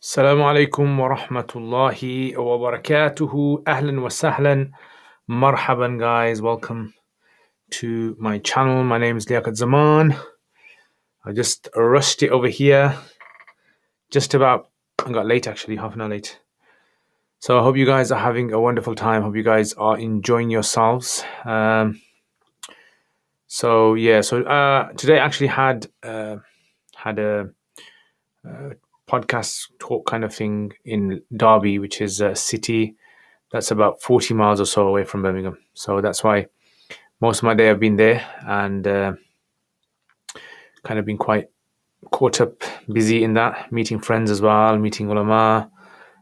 السلام عليكم ورحمة الله وبركاته. أهلا وسهلا. Marhaban, guys. Welcome to my channel. My name is Liaquat Zaman. I just rushed it over here. I got late actually, half an hour late. So I hope you guys are having a wonderful time. Hope you guys are enjoying yourselves. So today I actually had a podcast talk kind of thing in Derby, which is a city that's about 40 miles or so away from Birmingham. So that's why most of my day I've been there and kind of been quite caught up, busy in that, meeting friends as well, meeting ulama.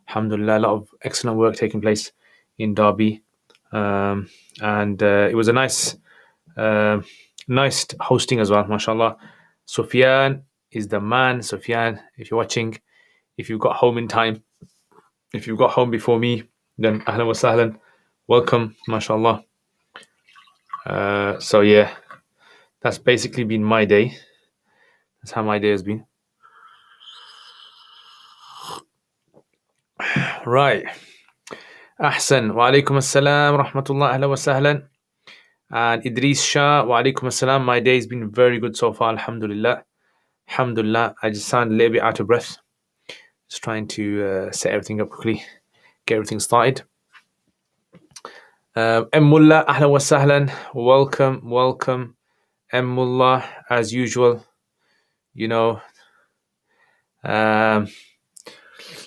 Alhamdulillah, a lot of excellent work taking place in Derby. And it was a nice hosting as well, mashallah. Sufyan is the man. Sufyan, if you're watching, if you've got home in time, if you've got home before me, then ahlan wa sahlan, welcome, mashallah. So yeah, that's basically been my day. That's how my day has been. Right. Ahsan. Wa alaikum assalam wa rahmatullah. Ahlan wa sahlan. And Idris Shah, wa alaikum assalam. My day has been very good so far, alhamdulillah. Alhamdulillah. I just sound a little bit out of breath. Just trying to set everything up quickly, get everything started. Mullah, ahlan wa sahlan. Welcome. Mullah, as usual, you know. And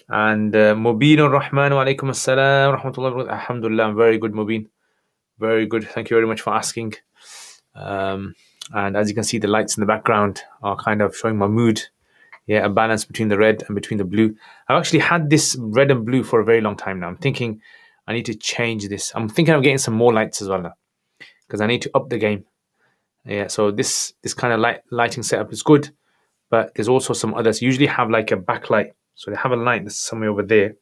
Mubin Rahman, wa alaikum assalam wa rahmatullahi wa barakatuh. Alhamdulillah, I'm very good, Mubin. Very good. Thank you very much for asking. And as you can see, the lights in the background are kind of showing my mood. Yeah, a balance between the red and between the blue. I've actually had this red and blue for a very long time now. I'm thinking I need to change this. I'm thinking of getting some more lights as well now, because I need to up the game. Yeah, so this kind of lighting setup is good, but there's also some others. Usually have like a backlight. So they have a light that's somewhere over there,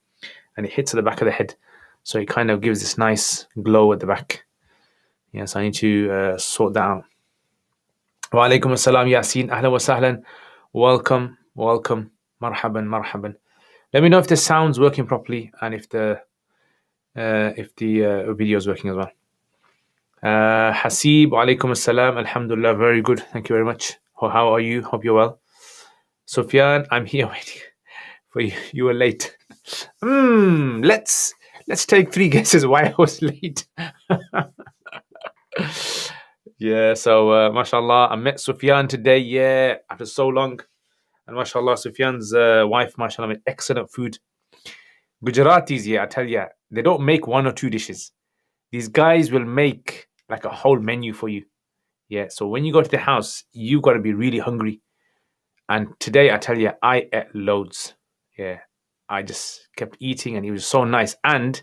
and it hits at the back of the head. So it kind of gives this nice glow at the back. Yeah, so I need to sort that out. Wa alaikum assalam, Yasin. Ahlan wa sahlan. Welcome. Marhaban. Let me know if the sound's working properly and if the video is working as well. Hasib, wa alaikum assalam. Alhamdulillah, very good. Thank you very much. How are you? Hope you're well. Sufyan, I'm here waiting for you. You were late. Let's take 3 guesses why I was late. Yeah, so mashallah, I met Sufyan today, yeah, after so long. And mashallah, Sufyan's wife, mashallah, made excellent food. Gujaratis, yeah, I tell you, they don't make 1 or 2 dishes. These guys will make like a whole menu for you. Yeah, so when you go to the house, you got to be really hungry. And today, I tell you, I ate loads. Yeah, I just kept eating and it was so nice. And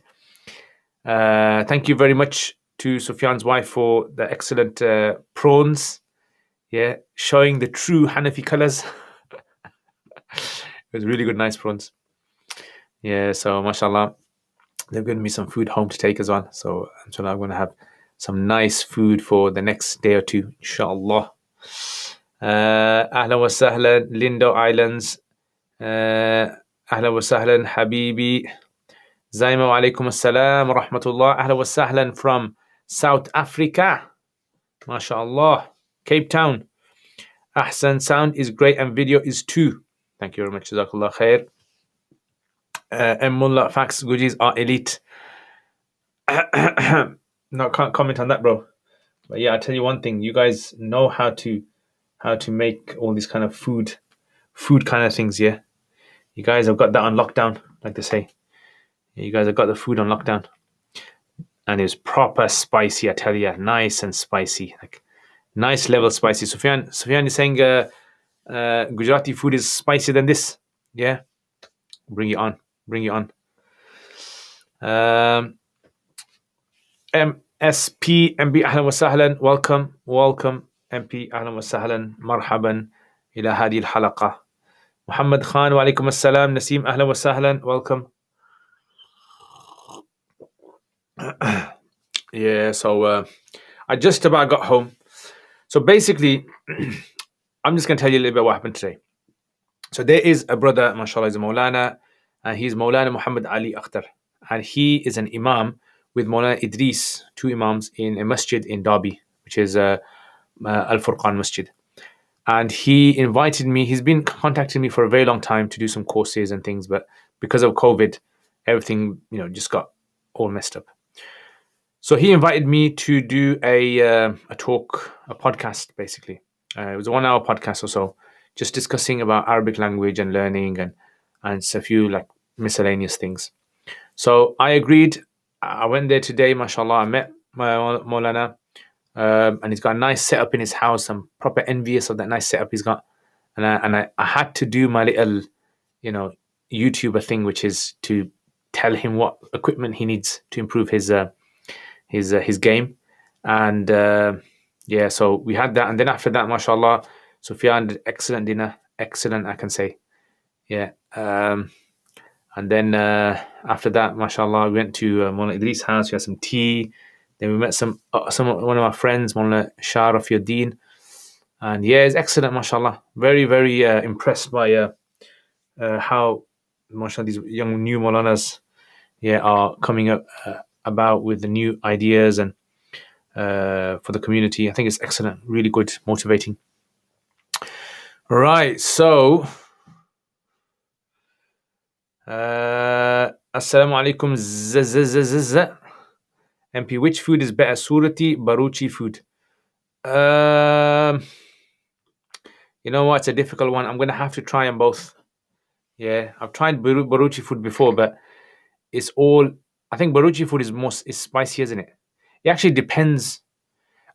thank you very much to Sufyan's wife for the excellent prawns. Yeah, showing the true Hanafi colors. It was really good, nice prawns. Yeah, so mashallah, they've given me some food home to take as well. So inshallah, I'm going to have some nice food for the next day or 2, inshallah. Ahlan wa sahlan, Lindo Islands. Ahlan wa sahlan, Habibi. Zaima wa alaikum assalam wa rahmatullah. Ahlan wa sahlan from South Africa. MashaAllah. Cape Town. Ahsan, sound is great and video is too. Thank you very much. Jazakallah khair. Mullah, facts, goodies are elite. No, can't comment on that, bro. But yeah, I'll tell you one thing. You guys know how to make all these kind of food kind of things, yeah? You guys have got that on lockdown, like they say. Yeah, you guys have got the food on lockdown. And it was proper spicy, I tell you. Nice and spicy. Like, nice level spicy. Sufyan is saying Gujarati food is spicier than this. Yeah? Bring it on. MSP MP ahlan wa sahlan. Welcome MP ahlan wa sahlan. Marhaban ila hadi al-halaqa. Muhammad Khan wa alaikum assalam. Naseem ahlan wa sahlan. Welcome. Yeah, so I just about got home. So basically, I'm just going to tell you a little bit what happened today. So there is a brother, mashallah, he's a Maulana, and he's Maulana Muhammad Ali Akhtar, and he is an imam with Maulana Idris, two imams in a masjid in Derby, which is Al Furqan Masjid. And he invited me. He's been contacting me for a very long time to do some courses and things, but because of COVID, everything just got all messed up. So he invited me to do a talk, a podcast, basically. It was a 1 hour podcast or so, just discussing about Arabic language and learning and a few like miscellaneous things. So I agreed. I went there today, mashallah. I met my Maulana, and he's got a nice setup in his house. I'm proper envious of that nice setup he's got. And I had to do my little, YouTuber thing, which is to tell him what equipment he needs to improve his game. And so we had that. And then after that, mashallah, Sufyan did excellent dinner. Excellent, I can say. Yeah. And then after that, mashallah, we went to Mawlana Idris' house. We had some tea. Then we met one of my friends, Mawlana Shah Rafiuddin. And yeah, it's excellent, mashallah. Very, very impressed by how, mashallah, these young new Mawlanas are coming up about with the new ideas and for the community. I think it's excellent, really good, motivating. Right, so Assalamu alaikum. MP, which food is better, surati, baruchi food? You know what? It's a difficult one. I'm going to have to try them both. Yeah, I've tried baruchi food before, but it's all. I think baruchi food is spicy, isn't it? It actually depends.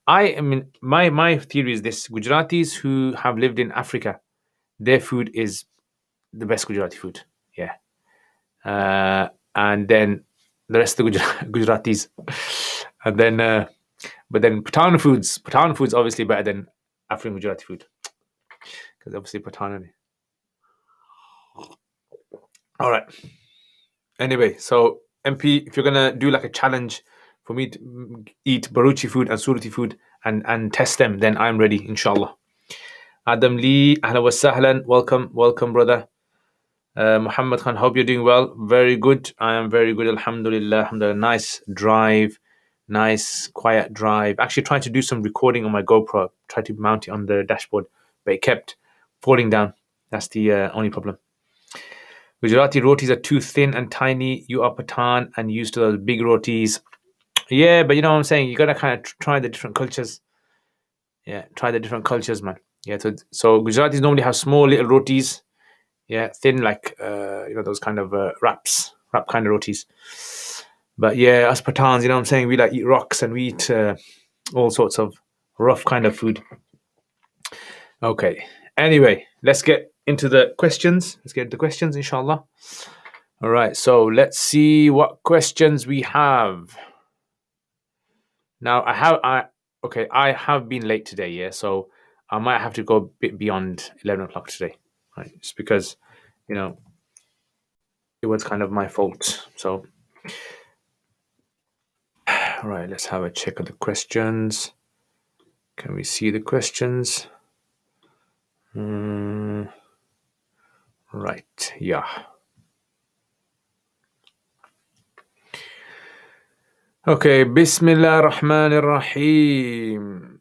I mean, my theory is this: Gujaratis who have lived in Africa, their food is the best Gujarati food. Yeah. And then the rest of the Gujaratis, and then but then Pathan food's obviously better than African Gujarati food, because obviously Pathan. All right. Anyway, so MP, if you're gonna do like a challenge for me to eat Baruchi food and Surati food and test them, then I'm ready, inshallah. Adam Lee, ahlan wa sahlan, welcome, brother. Muhammad Khan, hope you're doing well. Very good. I am very good. Alhamdulillah. Nice drive. Nice, quiet drive. Actually, trying to do some recording on my GoPro. Tried to mount it on the dashboard, but it kept falling down. That's the only problem. Gujarati rotis are too thin and tiny. You are Pathan and used to those big rotis. Yeah, but you know what I'm saying? You got to kind of try the different cultures. Yeah, try the different cultures, man. Yeah, so Gujaratis normally have small little rotis. Yeah, thin like those kind of wrap kind of rotis. But yeah, us Pathans, you know what I'm saying? We like eat rocks and we eat all sorts of rough kind of food. Okay. Anyway, let's get into the questions. Inshallah. All right. So let's see what questions we have. Now I have been late today. Yeah, so I might have to go a bit beyond 11 o'clock today. Right, just because, it was kind of my fault. So, all right, let's have a check of the questions. Can we see the questions? Right, yeah. Okay, Bismillah Rahman Rahim.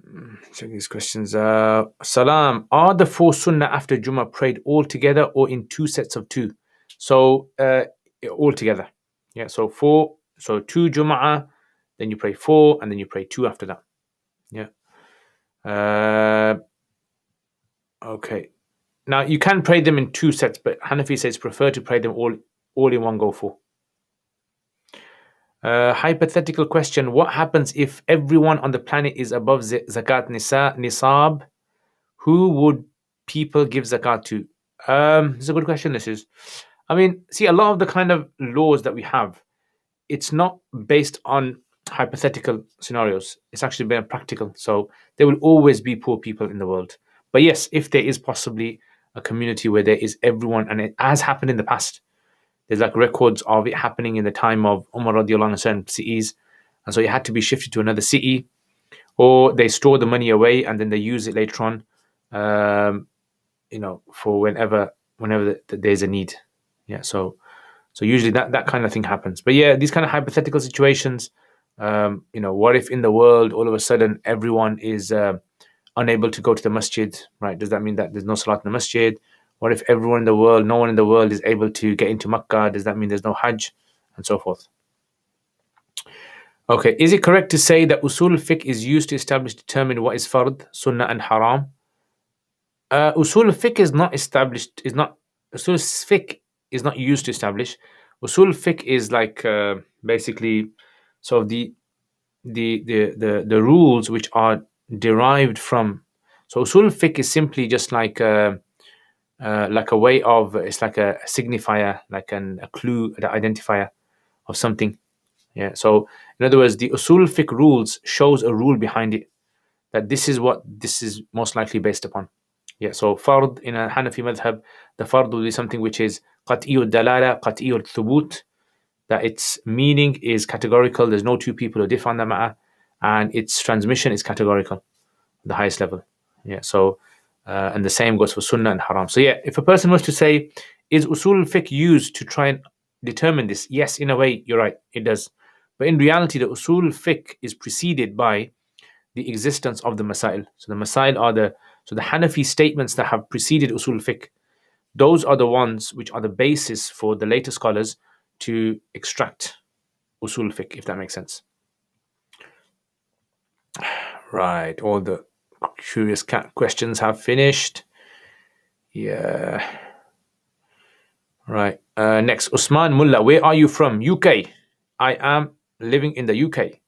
Check these questions out. Salam. Are the 4 sunnah after Jummah prayed all together or in 2 sets of 2? So all together. Yeah. So 2 Jummah, then you pray 4, and then you pray 2 after that. Yeah. Okay. Now you can pray them in 2 sets, but Hanafi says prefer to pray them all in one go 4. Hypothetical question: what happens if everyone on the planet is above zakat nisab? Who would people give zakat to? This is a good question. This is, I mean, see, a lot of the kind of laws that we have, it's not based on hypothetical scenarios. It's actually very practical. So there will always be poor people in the world. But yes, if there is possibly a community where there is everyone, and it has happened in the past. There's like records of it happening in the time of Umar radiallahu anhu in certain cities. And so it had to be shifted to another city, or they store the money away and then they use it later on, for whenever there's a need. Yeah. So So usually that kind of thing happens. But yeah, these kind of hypothetical situations, what if in the world all of a sudden everyone is unable to go to the masjid, right? Does that mean that there's no salat in the masjid? What if everyone in the world, no one in the world is able to get into Makkah? Does that mean there's no Hajj? And so forth. Okay, is it correct to say that usul al-fiqh is used to determine what is fard, sunnah and haram? Usul al-fiqh is not usul al-fiqh is not used to establish. Usul al-fiqh is like basically sort of the rules which are derived from. So usul al-fiqh is simply just like a way of, it's like a signifier, like a clue, an identifier of something. Yeah. So in other words, the usul al-fiqh rules shows a rule behind it, that this is what this is most likely based upon. Yeah. So fard in a Hanafi madhab, the fard will be something which is qat'iyul dalala, qat'iyul thubut, that its meaning is categorical. There's no two people who differ on the matter, and its transmission is categorical, the highest level. Yeah. So and the same goes for sunnah and haram. So yeah, if a person was to say, is usul al-fiqh used to try and determine this? Yes, in a way, you're right, it does. But in reality, the usul al-fiqh is preceded by the existence of the masail. So the masail are the Hanafi statements that have preceded usul al-fiqh. Those are the ones which are the basis for the later scholars to extract usul al-fiqh, if that makes sense. Right, all the curious cat questions have finished. Yeah. Right. Next, Usman Mullah, where are you from? UK. I am living in the UK.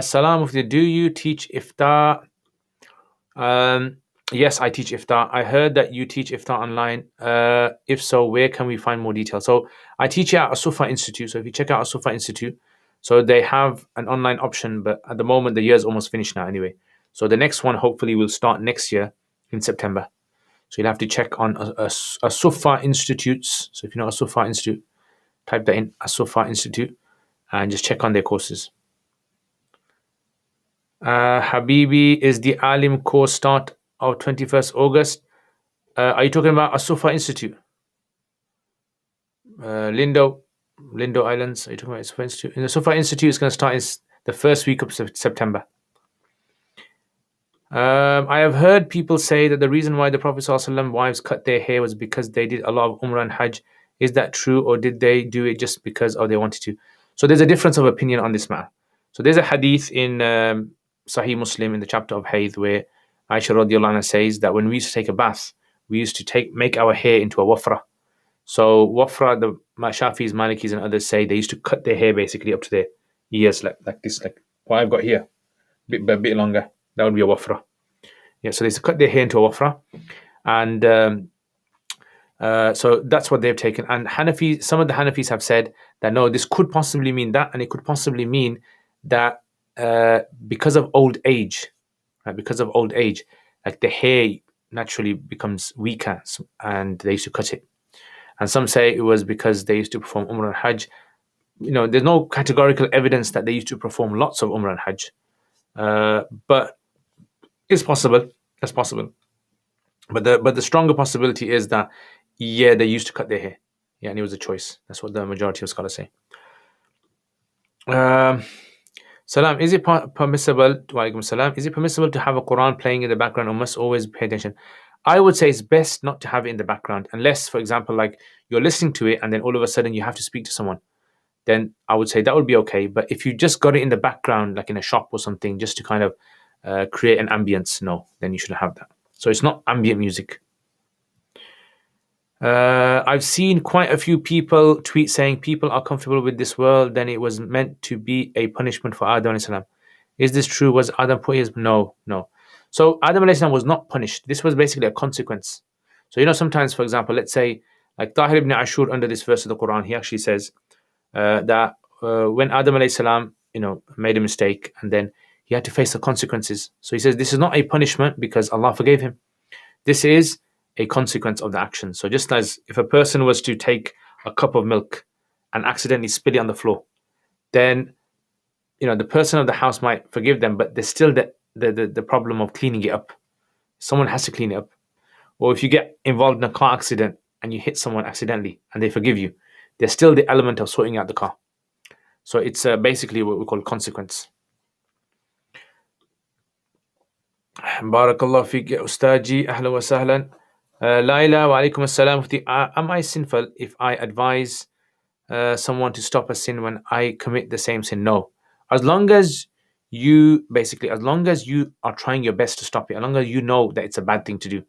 Salam Mufti, do you teach iftar? Yes, I teach iftar. I heard that you teach iftar online. If so, where can we find more details? So I teach at Asufa Institute. So if you check out Asufa Institute, so they have an online option, but at the moment the year is almost finished now anyway. So the next one hopefully will start next year in September. So you'll have to check on Asufa Institutes. So if you know Asufa Institute, type that in, Asufa Institute, and just check on their courses. Habibi, is the Alim course start of 21st August? Are you talking about Asufa Institute? Lindo Islands, are you talking about Asufa Institute? And the Asufa Institute is going to start in the first week of September. I have heard people say that the reason why the Prophet ﷺ wives cut their hair was because they did a lot of Umrah and Hajj. Is that true, or did they do it just because they wanted to? So there's a difference of opinion on this matter. So there's a hadith in Sahih Muslim in the chapter of Hayd where Aisha radiallahu anha says that when we used to take a bath, we used to make our hair into a wafra. So wafra, the Shafis, Malikis and others say they used to cut their hair basically up to their ears, like this, like what I've got here, a bit longer. That would be a wafra. Yeah, so they used to cut their hair into a wafra. And so that's what they've taken. And some of the Hanafis have said that no, this could possibly mean that, and it could possibly mean that because of old age, right? Because of old age, like the hair naturally becomes weaker, and they used to cut it. And some say it was because they used to perform Umrah and Hajj. There's no categorical evidence that they used to perform lots of Umrah and Hajj, but it's possible. That's possible. But the stronger possibility is that they used to cut their hair. Yeah, and it was a choice. That's what the majority of scholars say. Salam, is it permissible? Walaikum salam. Is it permissible to have a Quran playing in the background, or must always pay attention? I would say it's best not to have it in the background, unless, for example, like you're listening to it and then all of a sudden you have to speak to someone. Then I would say that would be okay. But if you just got it in the background, like in a shop or something, just to kind of create an ambience, no, then you shouldn't have that. So it's not ambient music. I've seen quite a few people tweet saying people are comfortable with this world, then it was meant to be a punishment for Adam alayhi salam. Is this true? Was Adam put his... No. So Adam alayhi salam was not punished. This was basically a consequence. So sometimes, for example, let's say like Tahir ibn Ashur under this verse of the Quran, he actually says that when Adam alayhi salam made a mistake, and then he had to face the consequences. So he says this is not a punishment because Allah forgave him. This is a consequence of the action. So just as if a person was to take a cup of milk and accidentally spill it on the floor, then the person of the house might forgive them, but there's still the problem of cleaning it up. Someone has to clean it up. Or if you get involved in a car accident and you hit someone accidentally and they forgive you, there's still the element of sorting out the car. So it's basically what we call consequence. Barakallah fiqh ustaji, ahlan wa sahlan. Laila wa alaikum assalam. Am I sinful if I advise someone to stop a sin when I commit the same sin? No. As long as you are trying your best to stop it, as long as you know that it's a bad thing to do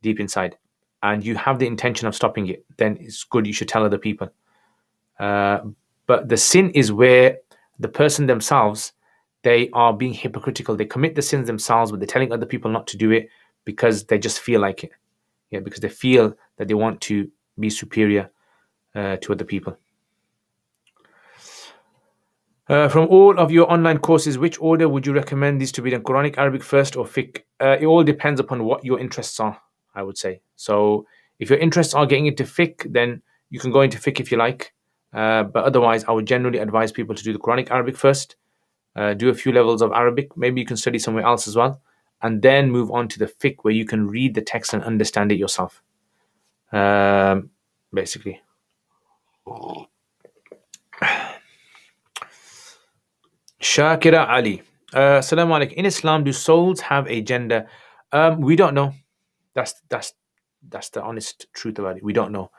deep inside, and you have the intention of stopping it, then it's good. You should tell other people. But the sin is where the person themselves, they are being hypocritical. They commit the sins themselves, but they're telling other people not to do it because they just feel like it. Yeah, because they feel that they want to be superior to other people. From all of your online courses, which order would you recommend these to be done? Quranic, Arabic first, or fiqh? It all depends upon what your interests are, I would say. So if your interests are getting into fiqh, then you can go into fiqh if you like. But otherwise, I would generally advise people to do the Quranic, Arabic first, do a few levels of Arabic. Maybe you can study somewhere else as well, and then move on to the fiqh where you can read the text and understand it yourself. Basically. Shakira Ali. Assalamu alaikum. In Islam, do souls have a gender? We don't know. That's the honest truth about it. We don't know.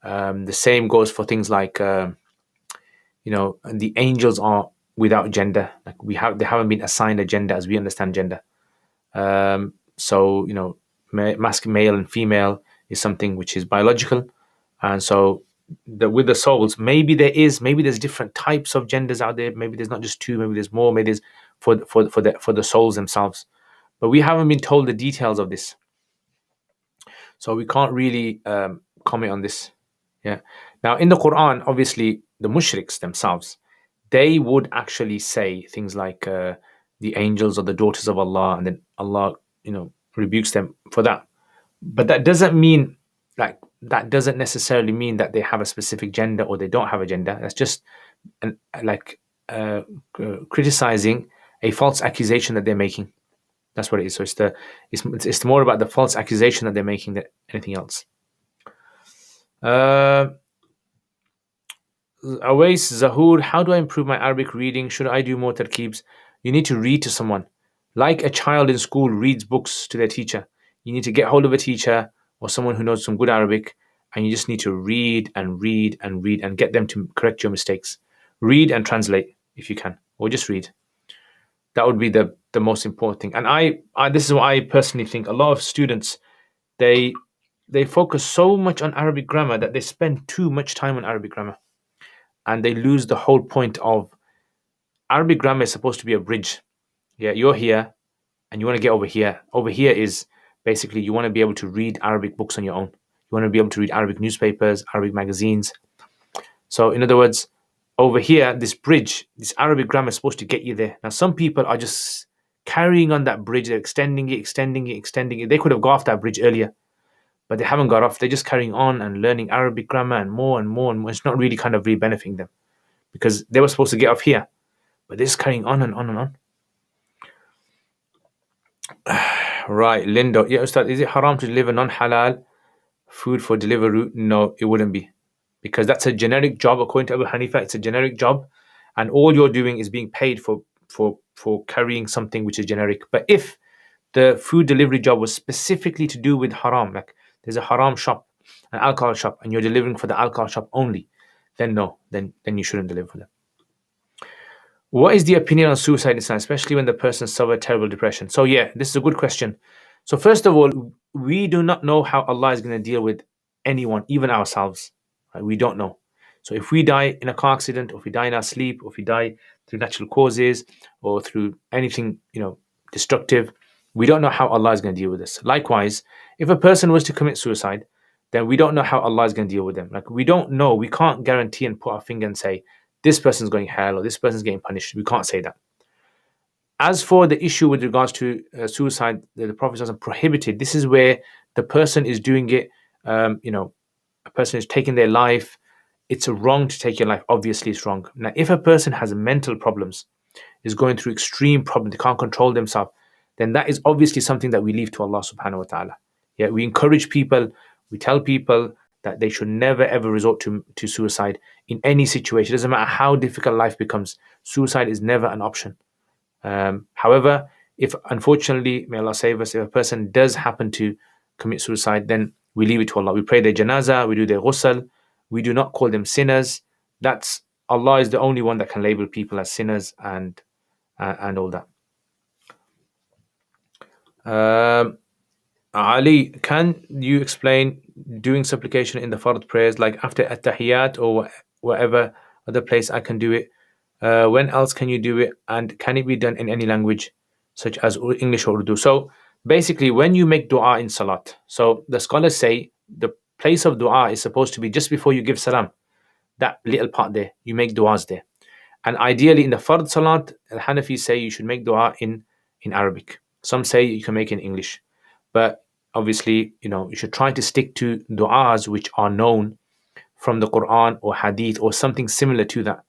The same goes for things like the angels are without gender. Like they haven't been assigned a gender as we understand gender. So male and female is something which is biological, and so with the souls, maybe there's different types of genders out there. Maybe there's not just two. Maybe there's more. Maybe there's for the souls themselves. But we haven't been told the details of this, so we can't really comment on this. Yeah. Now in the Quran, obviously the mushriks themselves, they would actually say things like the angels are the daughters of Allah, and then Allah rebukes them for that. But that doesn't necessarily mean that they have a specific gender or they don't have a gender. That's just criticizing a false accusation that they're making. That's what it is. So it's more about the false accusation that they're making than anything else. Awais Zahur, how do I improve my Arabic reading? Should I do more tarkeebs? You need to read to someone. Like a child in school reads books to their teacher. You need to get hold of a teacher or someone who knows some good Arabic, and you just need to read and read and read and get them to correct your mistakes. Read and translate if you can, or just read. That would be the most important thing. And I this is what I personally think. A lot of students, they focus so much on Arabic grammar that they spend too much time on Arabic grammar, and they lose the whole point of Arabic grammar. Is supposed to be a bridge. Yeah, you're here and you want to get over here. Over here is basically you want to be able to read Arabic books on your own. You want to be able to read Arabic newspapers, Arabic magazines. So in other words, over here, this bridge, this Arabic grammar is supposed to get you there. Now, some people are just carrying on that bridge. They're extending it. They could have got off that bridge earlier, but they haven't got off. They're just carrying on and learning Arabic grammar and more and more and more. It's not really kind of really benefiting them because they were supposed to get off here, but they're just carrying on and on and on. Right, Lindo. Yeah, Ustad, is it haram to deliver non-halal food for Deliveroo? No, it wouldn't be. Because that's a generic job. According to Abu Hanifa, it's a generic job. And all you're doing is being paid for carrying something which is generic. But if the food delivery job was specifically to do with haram, like there's a haram shop, an alcohol shop, and you're delivering for the alcohol shop only, then no, then you shouldn't deliver for them. What is the opinion on suicide in Islam, especially when the person suffered terrible depression? So yeah, this is a good question. So first of all, we do not know how Allah is going to deal with anyone, even ourselves. Right? We don't know. So if we die in a car accident, or if we die in our sleep, or if we die through natural causes, or through anything destructive, we don't know how Allah is going to deal with this. Likewise, if a person was to commit suicide, then we don't know how Allah is going to deal with them. Like we don't know, we can't guarantee and put our finger and say, this person's going hell or this person's getting punished. We can't say that. As for the issue with regards to suicide, the Prophet ﷺ prohibited. This is where the person is doing it. A person is taking their life. It's wrong to take your life. Obviously, it's wrong. Now, if a person has mental problems, is going through extreme problems, they can't control themselves, then that is obviously something that we leave to Allah subhanahu wa ta'ala. Yeah, we encourage people. We tell people that they should never ever resort to suicide in any situation. It doesn't matter how difficult life becomes. Suicide is never an option. However, if unfortunately, may Allah save us, if a person does happen to commit suicide, then we leave it to Allah. We pray their janazah, we do their ghusl, we do not call them sinners. That's Allah is the only one that can label people as sinners and all that. Ali, can you explain doing supplication in the fard prayers, like after at-tahiyyat or whatever other place I can do it? When else can you do it? And can it be done in any language, such as English or Urdu? So basically, when you make dua in salat, so the scholars say the place of dua is supposed to be just before you give salam. That little part there, you make duas there. And ideally, in the fard salat, the Hanafis say you should make dua in Arabic. Some say you can make it in English. But obviously, you should try to stick to du'as which are known from the Quran or hadith or something similar to that.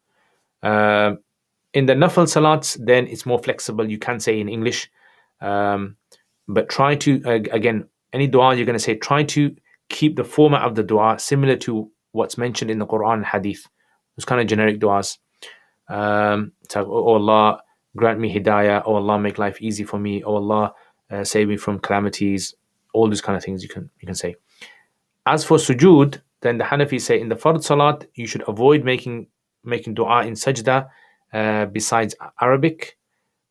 In the nafil salats, then it's more flexible. You can say in English. But try to, again, any dua you're going to say, try to keep the format of the dua similar to what's mentioned in the Quran and hadith. Those kind of generic duas. So, oh Allah, grant me hidayah. Oh Allah, make life easy for me. Oh Allah, save me from calamities. All these kind of things you can say. As for sujood, then the Hanafis say in the fard salat you should avoid making dua in sajda besides Arabic,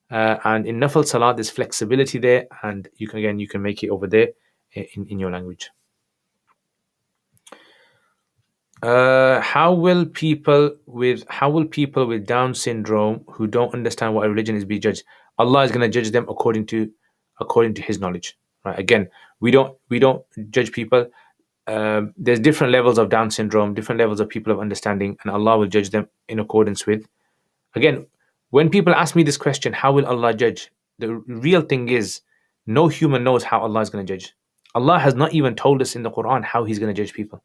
and in nafil salat there's flexibility there, and you can make it over there in your language. How will people with Down syndrome who don't understand what a religion is be judged? Allah is going to judge them according to His knowledge. Right? Again, we don't judge people. There's different levels of Down syndrome, different levels of people of understanding, and Allah will judge them in accordance with. Again, when people ask me this question, how will Allah judge? The real thing is, no human knows how Allah is going to judge. Allah has not even told us in the Quran how He's going to judge people.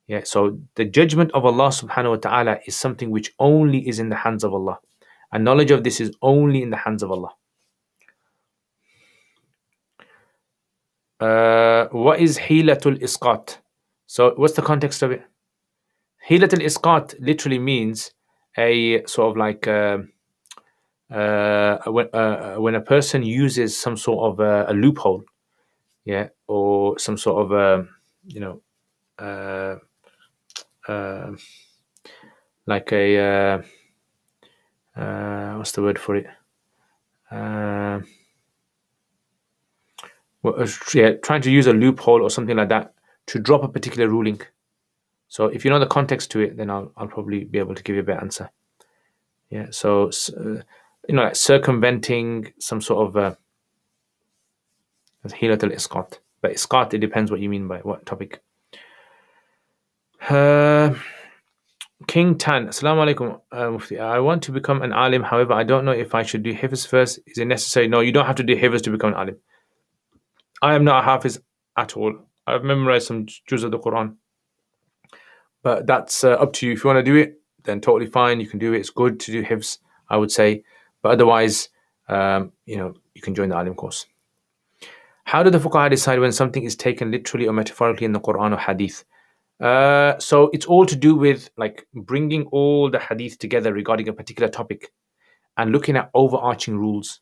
Yeah, so the judgment of Allah subhanahu wa ta'ala is something which only is in the hands of Allah. And knowledge of this is only in the hands of Allah. What is hilatul isqat? So what's the context of it? Hilatul isqat literally means a sort of like when a person uses some sort of a loophole, yeah, or some sort of like a what's the word for it? Trying to use a loophole or something like that to drop a particular ruling. So if you know the context to it, then I'll probably be able to give you a better answer. Yeah, so like circumventing some sort of hilatul isqat. But isqat, it depends what you mean by what topic. King Tan, Assalamu alaikum, Mufti. I want to become an alim, however, I don't know if I should do hifz first. Is it necessary? No, you don't have to do hifz to become an alim. I am not a hafiz at all. I've memorized some juz of the Quran. But that's up to you. If you want to do it, then totally fine. You can do it. It's good to do hifz, I would say. But otherwise, you can join the alim course. How do the fuqaha decide when something is taken literally or metaphorically in the Quran or hadith? So it's all to do with like bringing all the hadith together regarding a particular topic and looking at overarching rules,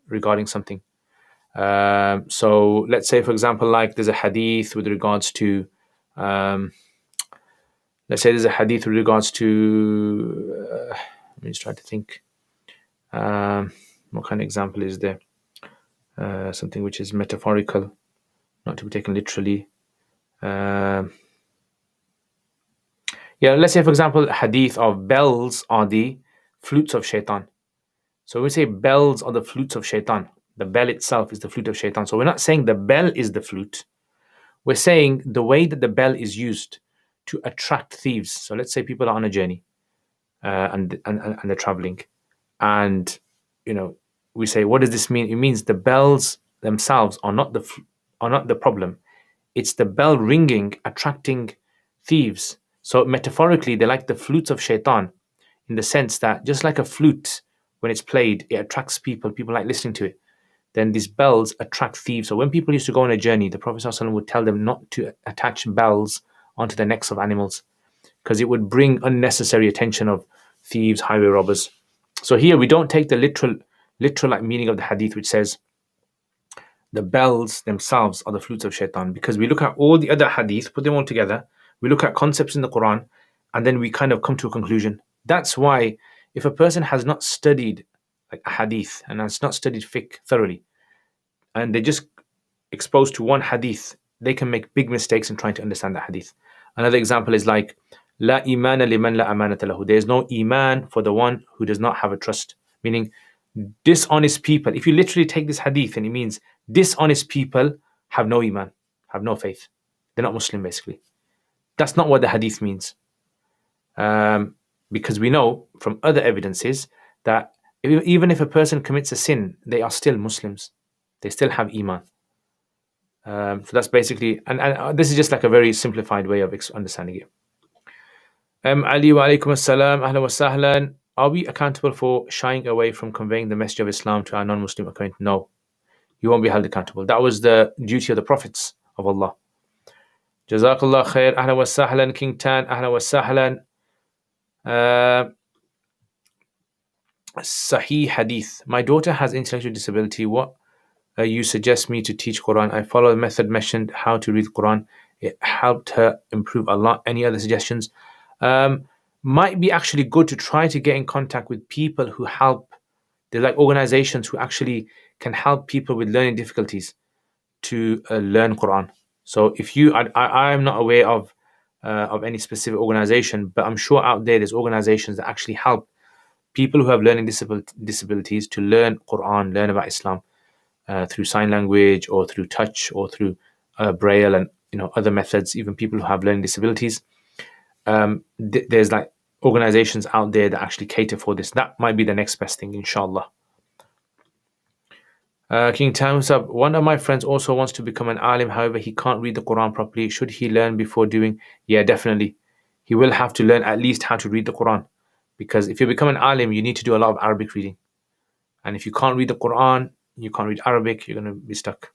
regarding something. So let's say, for example, like there's a hadith with regards to, let me just try to think. What kind of example is there? Something which is metaphorical, not to be taken literally. Let's say, for example, hadith of bells are the flutes of shaitan. So we say bells are the flutes of shaitan. The bell itself is the flute of shaitan. So we're not saying the bell is the flute. We're saying the way that the bell is used to attract thieves. So let's say people are on a journey and they're traveling. And, we say, what does this mean? It means the bells themselves are not the problem. It's the bell ringing, attracting thieves. So metaphorically, they're like the flutes of shaitan in the sense that just like a flute, when it's played, it attracts people. People like listening to it. then these bells attract thieves. So when people used to go on a journey, the Prophet ﷺ would tell them not to attach bells onto the necks of animals, because it would bring unnecessary attention of thieves, highway robbers. So here we don't take the literal like meaning of the hadith, which says the bells themselves are the flutes of shaitan, because we look at all the other hadith, put them all together, we look at concepts in the Quran, and then we kind of come to a conclusion. That's why if a person has not studied like a hadith and has not studied fiqh thoroughly, and they're just exposed to one hadith, they can make big mistakes in trying to understand that hadith. Another example is like La imana liman la amanata lahu. There is no iman for the one who does not have a trust. Meaning, dishonest people. If you literally take this hadith, and it means dishonest people have no iman, have no faith. They're not Muslim, basically. That's not what the hadith means. Because we know from other evidences that even if a person commits a sin, they are still Muslims. They still have iman. So that's basically, and this is just like a very simplified way of understanding it. Ali wa alaikum assalam, ahlan wa sahlan. Are we accountable for shying away from conveying the message of Islam to our non-Muslim acquaintance? No, you won't be held accountable. That was the duty of the prophets of Allah. Jazakallah khair, ahlan wa sahlan. King Tan, ahlan wa sahlan. Sahih hadith. My daughter has intellectual disability. What you suggest me to teach Quran? I follow the method mentioned, how to read Quran. It helped her improve a lot. Any other suggestions? Might be actually good to try to get in contact with people who help. They're like organizations who actually can help people with learning difficulties to learn Quran. So if you, I am not aware of any specific organization, but I'm sure out there's organizations that actually help people who have learning disabilities to learn Quran, learn about Islam through sign language or through touch or through braille and other methods. Even people who have learning disabilities. There's like organizations out there that actually cater for this. That might be the next best thing, inshallah. King Times up. One of my friends also wants to become an alim. However, he can't read the Quran properly. Should he learn before doing? Yeah, definitely. He will have to learn at least how to read the Quran, because if you become an alim, you need to do a lot of Arabic reading. And if you can't read the Quran, you can't read Arabic, you're going to be stuck.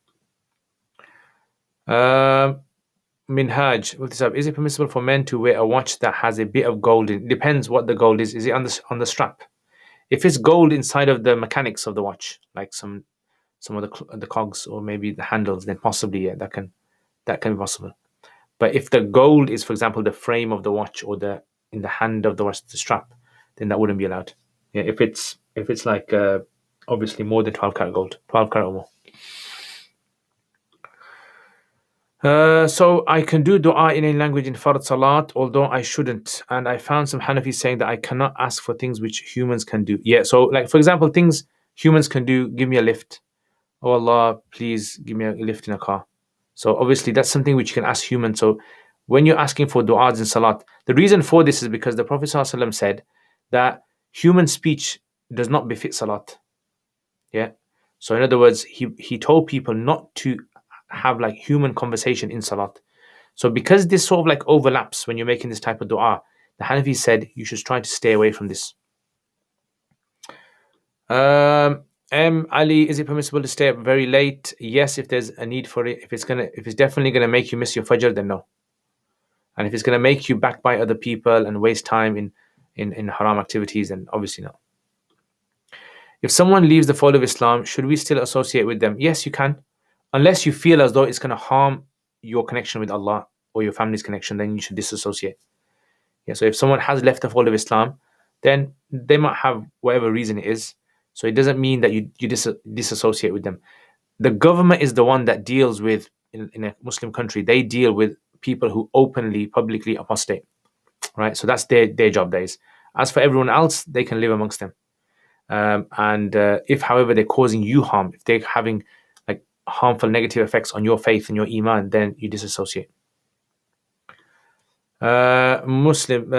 Minhaj, is it permissible for men to wear a watch that has a bit of gold in it? Depends what the gold is. Is it on the strap? If it's gold inside of the mechanics of the watch, like some of the cogs or maybe the handles, then possibly that can be possible. But if the gold is, for example, the frame of the watch or in the hand of the watch, the strap, then that wouldn't be allowed. Yeah, if it's like obviously more than 12 karat gold, 12 karat or more. So I can do dua in a language in Fard Salat, although I shouldn't. And I found some Hanafis saying that I cannot ask for things which humans can do. Yeah, so like for example, things humans can do, give me a lift. Oh Allah, please give me a lift in a car. So obviously that's something which you can ask humans. So when you're asking for du'as in Salat, the reason for this is because the Prophet ﷺ said that human speech does not befit Salat. Yeah. So in other words, he told people not to have like human conversation in Salat. So because this sort of like overlaps when you're making this type of dua, the Hanafi said you should try to stay away from this. Ali, is it permissible to stay up very late? Yes, if there's a need for it. If it's definitely gonna make you miss your Fajr, then no. And if it's gonna make you backbite other people and waste time in haram activities, then obviously no. If someone leaves the fold of Islam, should we still associate with them? Yes, you can. Unless you feel as though it's going to harm your connection with Allah or your family's connection, then you should disassociate. Yeah, so if someone has left the fold of Islam, then they might have whatever reason it is. So it doesn't mean that you disassociate with them. The government is the one that deals with, in a Muslim country, they deal with people who openly, publicly apostate. Right? So that's their job, that is. As for everyone else, they can live amongst them. If, however, they're causing you harm, if they're having like harmful negative effects on your faith and your iman, then you disassociate. Muslim.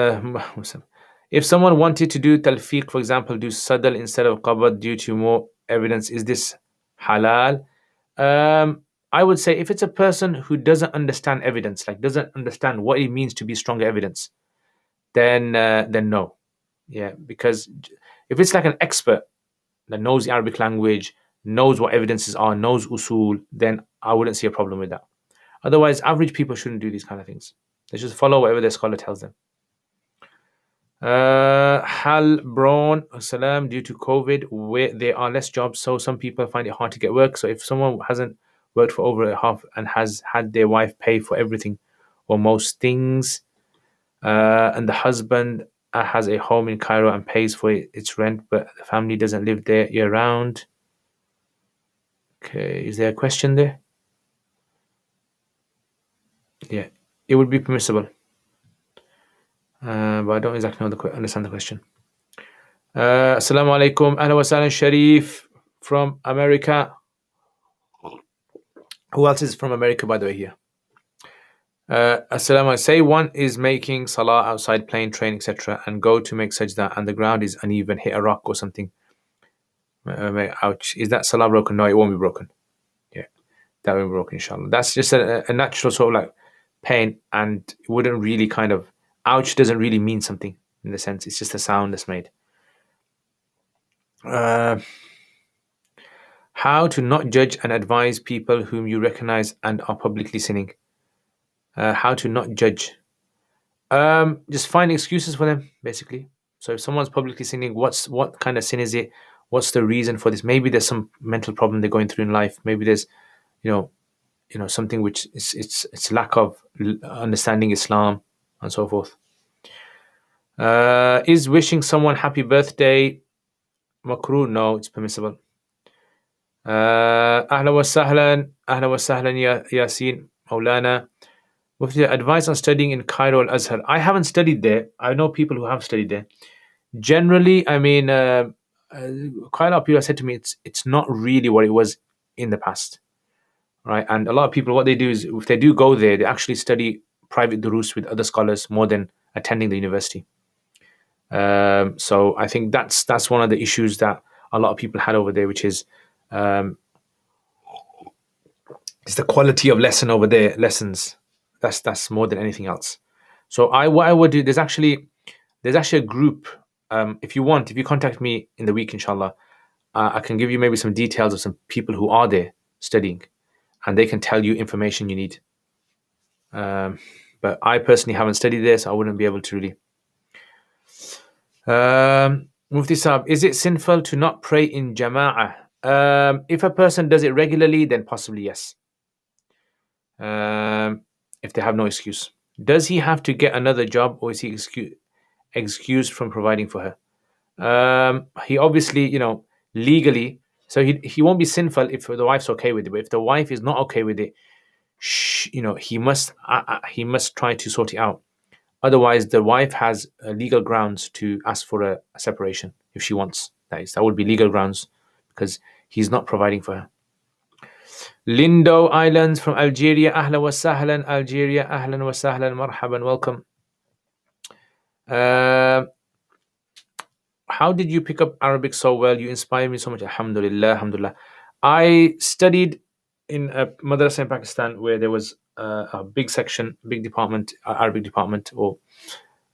If someone wanted to do talfiq, for example, do sadal instead of qabad due to more evidence, is this halal? I would say if it's a person who doesn't understand evidence, like doesn't understand what it means to be stronger evidence, then no. Yeah, because if it's like an expert that knows the Arabic language, knows what evidences are, knows usul, then I wouldn't see a problem with that. Otherwise, average people shouldn't do these kind of things. They just follow whatever their scholar tells them. Hal Braun, salam, due to COVID, where there are less jobs, so some people find it hard to get work. So if someone hasn't worked for over a half and has had their wife pay for everything or most things, and the husband has a home in Cairo and pays for its rent, but the family doesn't live there year round. Okay, is there a question there? Yeah, it would be permissible. But I don't exactly understand the question. Assalamu alaikum. Ahla wa sahlan Sharif from America. Who else is from America, by the way, here? Assalamu alaikum. Say one is making salah outside, plane, train, etc., and go to make sajda, and the ground is uneven, hit a rock or something. Ouch. Is that salah broken? No, it won't be broken. Yeah, that won't be broken, inshallah. That's just a natural sort of like pain, and it wouldn't really kind of, ouch doesn't really mean something in the sense, it's just a sound that's made. How to not judge and advise people whom you recognize and are publicly sinning. How to not judge. Just find excuses for them, basically. So if someone's publicly sinning, what kind of sin is it? What's the reason for this? Maybe there's some mental problem they're going through in life. Maybe there's, something which it's lack of understanding Islam and so forth. Is wishing someone happy birthday makruh? No, it's permissible. Ahla wa sahlan Yasin Maulana. With your advice on studying in Cairo Al Azhar, I haven't studied there. I know people who have studied there. Generally, I mean, quite a lot of people have said to me, it's not really what it was in the past, right? And a lot of people, what they do is, if they do go there, they actually study private durus with other scholars more than attending the university. So I think that's one of the issues that a lot of people had over there, which is it's the quality of lessons. That's more than anything else. So what I would do, there's actually a group. If you contact me in the week, inshallah, I can give you maybe some details of some people who are there studying, and they can tell you information you need. But I personally haven't studied this, so I wouldn't be able to really. Mufti Saab, is it sinful to not pray in jama'ah? If a person does it regularly, then possibly yes. If they have no excuse. Does he have to get another job, or is he excused from providing for her? He obviously, legally, so he won't be sinful if the wife's okay with it. But if the wife is not okay with it, he must try to sort it out. Otherwise, the wife has legal grounds to ask for a separation if she wants. That would be legal grounds because he's not providing for her. Lindo Islands from Algeria. Ahlan wa sahlan, Algeria. Ahlan wa sahlan, marhaban, welcome. How did you pick up Arabic so well? You inspire me so much. Alhamdulillah. I studied in a madrasa in Pakistan where there was a big department, Arabic department, or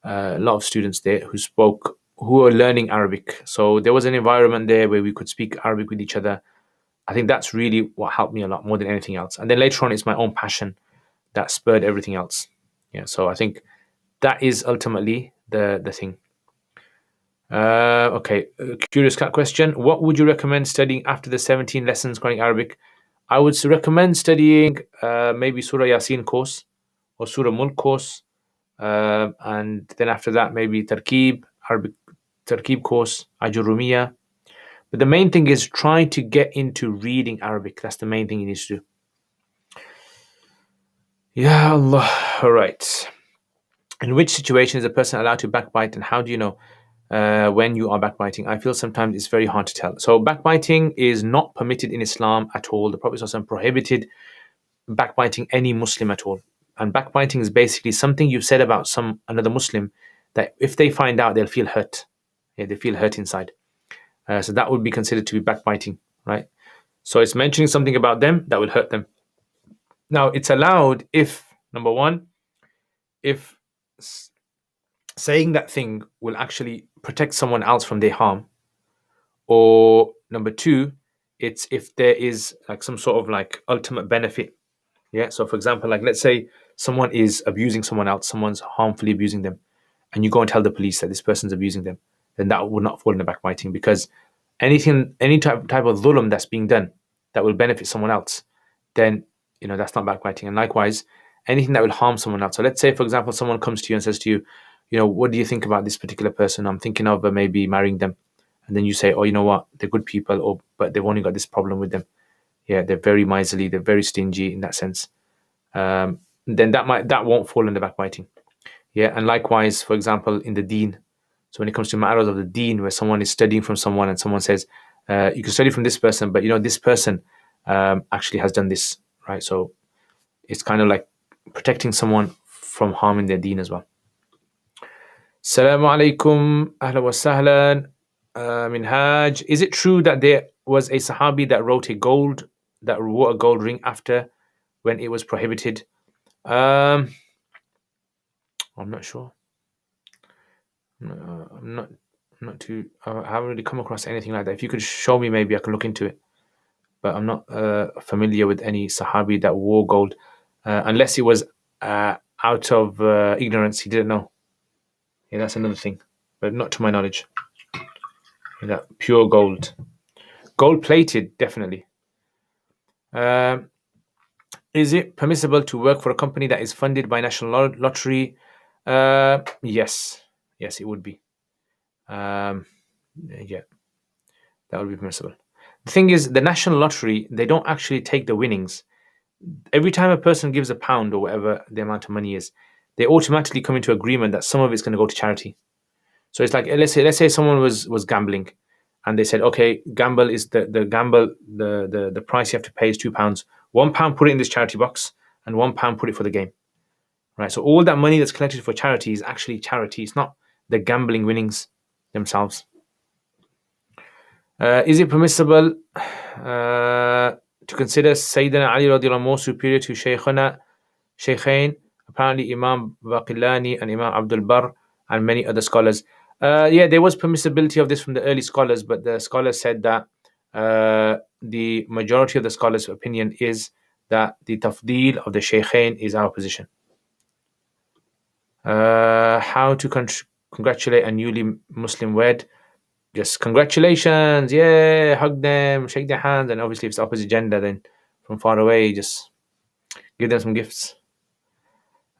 a lot of students there who were learning Arabic. So there was an environment there where we could speak Arabic with each other. I think that's really what helped me a lot more than anything else. And then later on, it's my own passion that spurred everything else. Yeah, so I think that is ultimately the thing. Okay, curious cat question. What would you recommend studying after the 17 lessons Quranic Arabic? I would recommend studying maybe Surah Yasin course or Surah Mulk course. And then after that, maybe Arabic Tarkib course, Ajurumiyya. But the main thing is try to get into reading Arabic. That's the main thing you need to do. Ya Allah. All right. In which situation is a person allowed to backbite, and how do you know when you are backbiting? I feel sometimes it's very hard to tell. So backbiting is not permitted in Islam at all. The Prophet ﷺ prohibited backbiting any Muslim at all. And backbiting is basically something you've said about another Muslim that if they find out, they'll feel hurt. Yeah, they feel hurt inside. So that would be considered to be backbiting, right? So it's mentioning something about them that will hurt them. Now, it's allowed if, number one, if saying that thing will actually protect someone else from their harm, or number two, It's if there is like some sort of like ultimate benefit. Yeah. So for example, like let's say someone is abusing someone else, someone's harmfully abusing them, and you go and tell the police that this person's abusing them, then that would not fall into backbiting, because any type of dhulm that's being done that will benefit someone else, then that's not backbiting. And likewise, anything that will harm someone else. So let's say, for example, someone comes to you and says to you, what do you think about this particular person? I'm thinking of maybe marrying them. And then you say, oh, you know what? They're good people, but they've only got this problem with them. Yeah, they're very miserly, they're very stingy in that sense. Then that won't fall under backbiting. Yeah, and likewise, for example, in the deen. So when it comes to matters of the deen, where someone is studying from someone and someone says, you can study from this person, but this person actually has done this, right? So it's kind of like protecting someone from harming their deen as well. Assalamu alaikum, ahla wa sahlan, Minhaj. Is it true that there was a Sahabi that wore a gold ring after when it was prohibited? I'm not sure. I'm not too. I haven't really come across anything like that. If you could show me, maybe I can look into it. But I'm not familiar with any Sahabi that wore gold, unless he was out of ignorance. He didn't know. Yeah, that's another thing, but not to my knowledge. That pure gold, gold plated, definitely. Is it permissible to work for a company that is funded by National Lottery? Yes, it would be. Yeah, that would be permissible. The thing is, the National Lottery, they don't actually take the winnings. Every time a person gives £1 or whatever the amount of money is, they automatically come into agreement that some of it's going to go to charity. So it's like, let's say someone was gambling, and they said, okay, gamble is the price you have to pay is £2. £1 put it in this charity box, and £1 put it for the game. Right. So all that money that's collected for charity is actually charity. It's not the gambling winnings themselves. Is it permissible to consider Sayyidina Ali radiallahu anhu more superior to Shaykhain? Apparently Imam Baqillani and Imam Abdul Barr and many other scholars. Yeah, there was permissibility of this from the early scholars, but the scholars said that the majority of the scholars' opinion is that the tafdeel of the Shaykhain is our position. How to congratulate a newly Muslim wed? Just congratulations, yeah, hug them, shake their hands, and obviously if it's opposite gender, then from far away, just give them some gifts.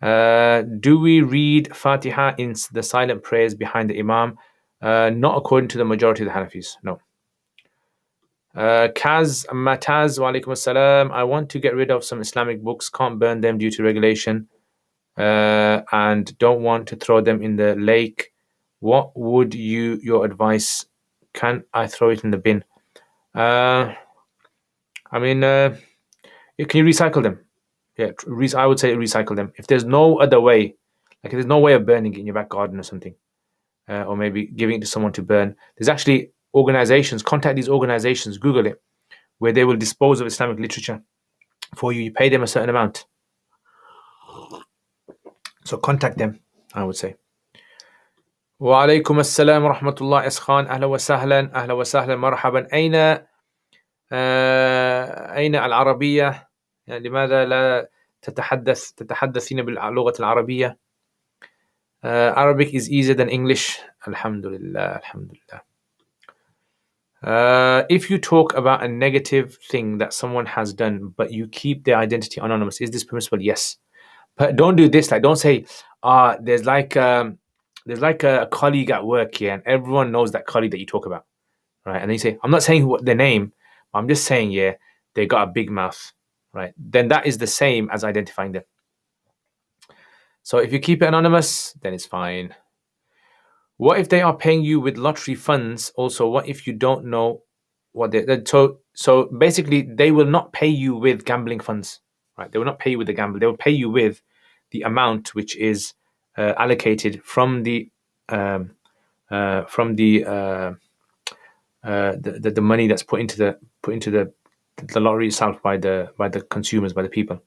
Do we read Fatiha in the silent prayers behind the Imam? Not according to the majority of the Hanafis, no. Kaz Mataz, wa alaikum assalam. I want to get rid of some Islamic books, can't burn them due to regulation, and don't want to throw them in the lake. What would your advice? Can I throw it in the bin? I mean, can you recycle them? Yeah, I would say recycle them. If there's no other way, like if there's no way of burning it in your back garden or something, or maybe giving it to someone to burn, there's actually organizations, contact these organizations, Google it, where they will dispose of Islamic literature for you. You pay them a certain amount. So contact them, I would say. Wa alaikum assalam wa rahmatullah Iskhan. Ahla wa sahlan. Ahla wa sahlan. Marhaban. أين العربية؟ لماذا لا تتحدثين باللغة العربية? Arabic is easier than English. Alhamdulillah. If you talk about a negative thing that someone has done, but you keep their identity anonymous, is this permissible? Yes. But don't do this. Like, don't say, there's like a colleague at work here, and everyone knows that colleague that you talk about, right? And then you say, I'm not saying their name, but I'm just saying, yeah, they got a big mouth, right? Then that is the same as identifying them. So if you keep it anonymous, then it's fine. What if they are paying you with lottery funds? Also, what if you don't know what they? So basically, they will not pay you with gambling funds, right? They will not pay you with the gamble. They will pay you with the amount which is allocated from the money that's put into the lottery itself by the consumers, by the people.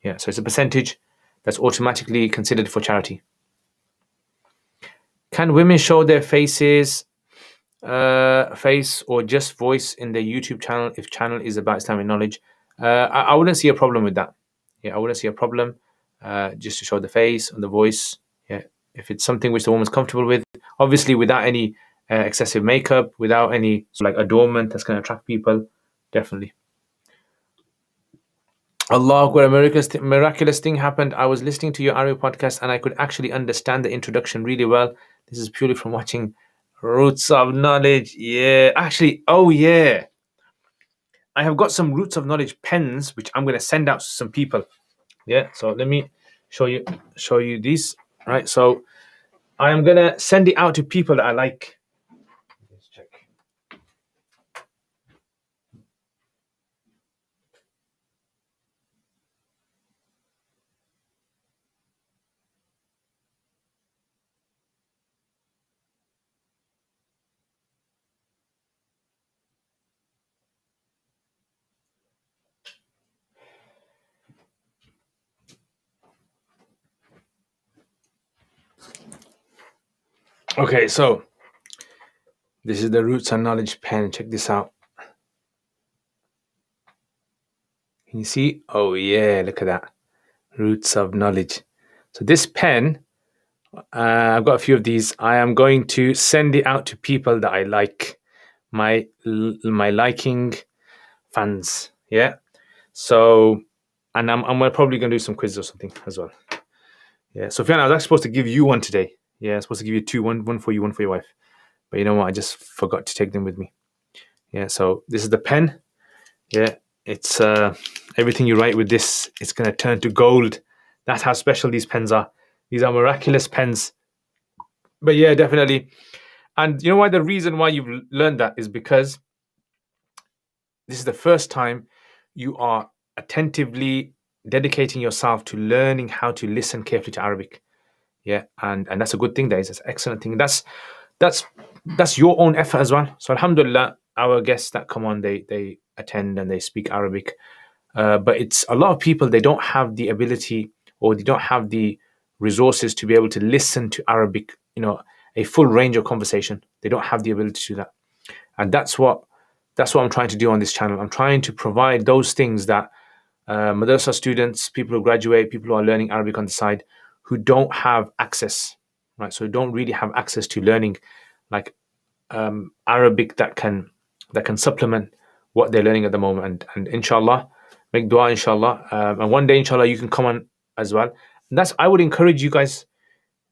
Yeah, so it's a percentage that's automatically considered for charity. Can women show their faces face or just voice in the YouTube channel if channel is about Islamic knowledge. I wouldn't see a problem with that. Yeah, I wouldn't see a problem. Just to show the face and the voice. Yeah, if it's something which the woman's comfortable with, obviously without any excessive makeup, without any like adornment that's going to attract people, definitely. Allah, what a miraculous thing happened. I was listening to your Arabic podcast and I could actually understand the introduction really well. This is purely from watching Roots of Knowledge. Yeah, actually, oh yeah. I have got some Roots of Knowledge pens which I'm going to send out to some people. Yeah, so let me show you these. Right, so I am going to send it out to people that I like. Let's check. Okay, so this is the Roots of Knowledge pen. Check this out. Can you see? Oh yeah, look at that. Roots of Knowledge. So this pen, I've got a few of these. I am going to send it out to people that I like, my liking fans. Yeah. So, and I'm probably going to do some quizzes or something as well. Yeah. So, Fiona, I was actually supposed to give you one today. Yeah, I was supposed to give you two, one for you, one for your wife. But you know what? I just forgot to take them with me. Yeah. So this is the pen. Yeah. It's everything you write with this, it's going to turn to gold. That's how special these pens are. These are miraculous pens. But yeah, definitely. And you know why? The reason why you've learned that is because this is the first time you are attentively dedicating yourself to learning how to listen carefully to Arabic. Yeah, and that's a good thing. That's an excellent thing. That's your own effort as well. So alhamdulillah, our guests that come on, they attend and they speak Arabic. But it's a lot of people, they don't have the ability or they don't have the resources to be able to listen to Arabic, a full range of conversation. They don't have the ability to do that. And that's what I'm trying to do on this channel. I'm trying to provide those things that madrasa students, people who graduate, people who are learning Arabic on the side, who don't have access, right? So don't really have access to learning like Arabic that can supplement what they're learning at the moment. And inshallah, make dua inshallah. And one day inshallah you can come on as well. And I would encourage you guys,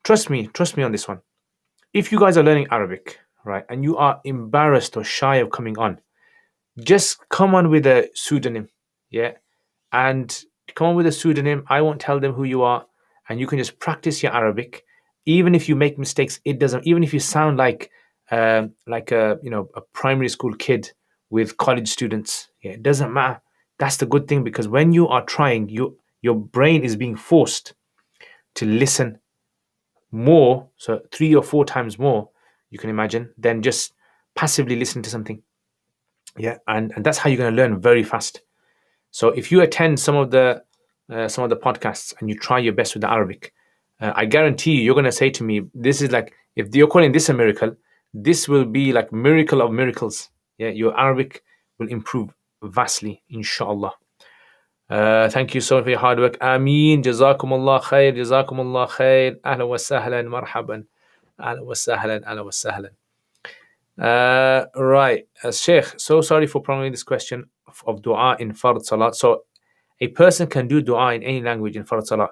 trust me on this one. If you guys are learning Arabic, right, and you are embarrassed or shy of coming on, just come on with a pseudonym, yeah, and come on with a pseudonym. I won't tell them who you are, and you can just practice your Arabic. Even if you make mistakes, it doesn't. Even if you sound like a primary school kid with college students, yeah, it doesn't matter. That's the good thing, because when you are trying, your brain is being forced to listen more, so 3 or 4 times more, you can imagine, than just passively listen to something. Yeah, and that's how you're going to learn very fast. So if you attend some of the podcasts and you try your best with the Arabic, I guarantee you're going to say to me, this is like, if you're calling this a miracle, this will be like miracle of miracles. Yeah, your Arabic will improve vastly, inshallah. Thank you so much for your hard work. Ameen. Jazakumullah khair. Jazakumullah khair. Ahlan wa sahlan. Marhaban. Ahlan wa sahlan. Ahlan wa sahlan. Right. Sheikh, so sorry for prolonging this question of dua in Fard Salat. So a person can do dua in any language in Fard Salat.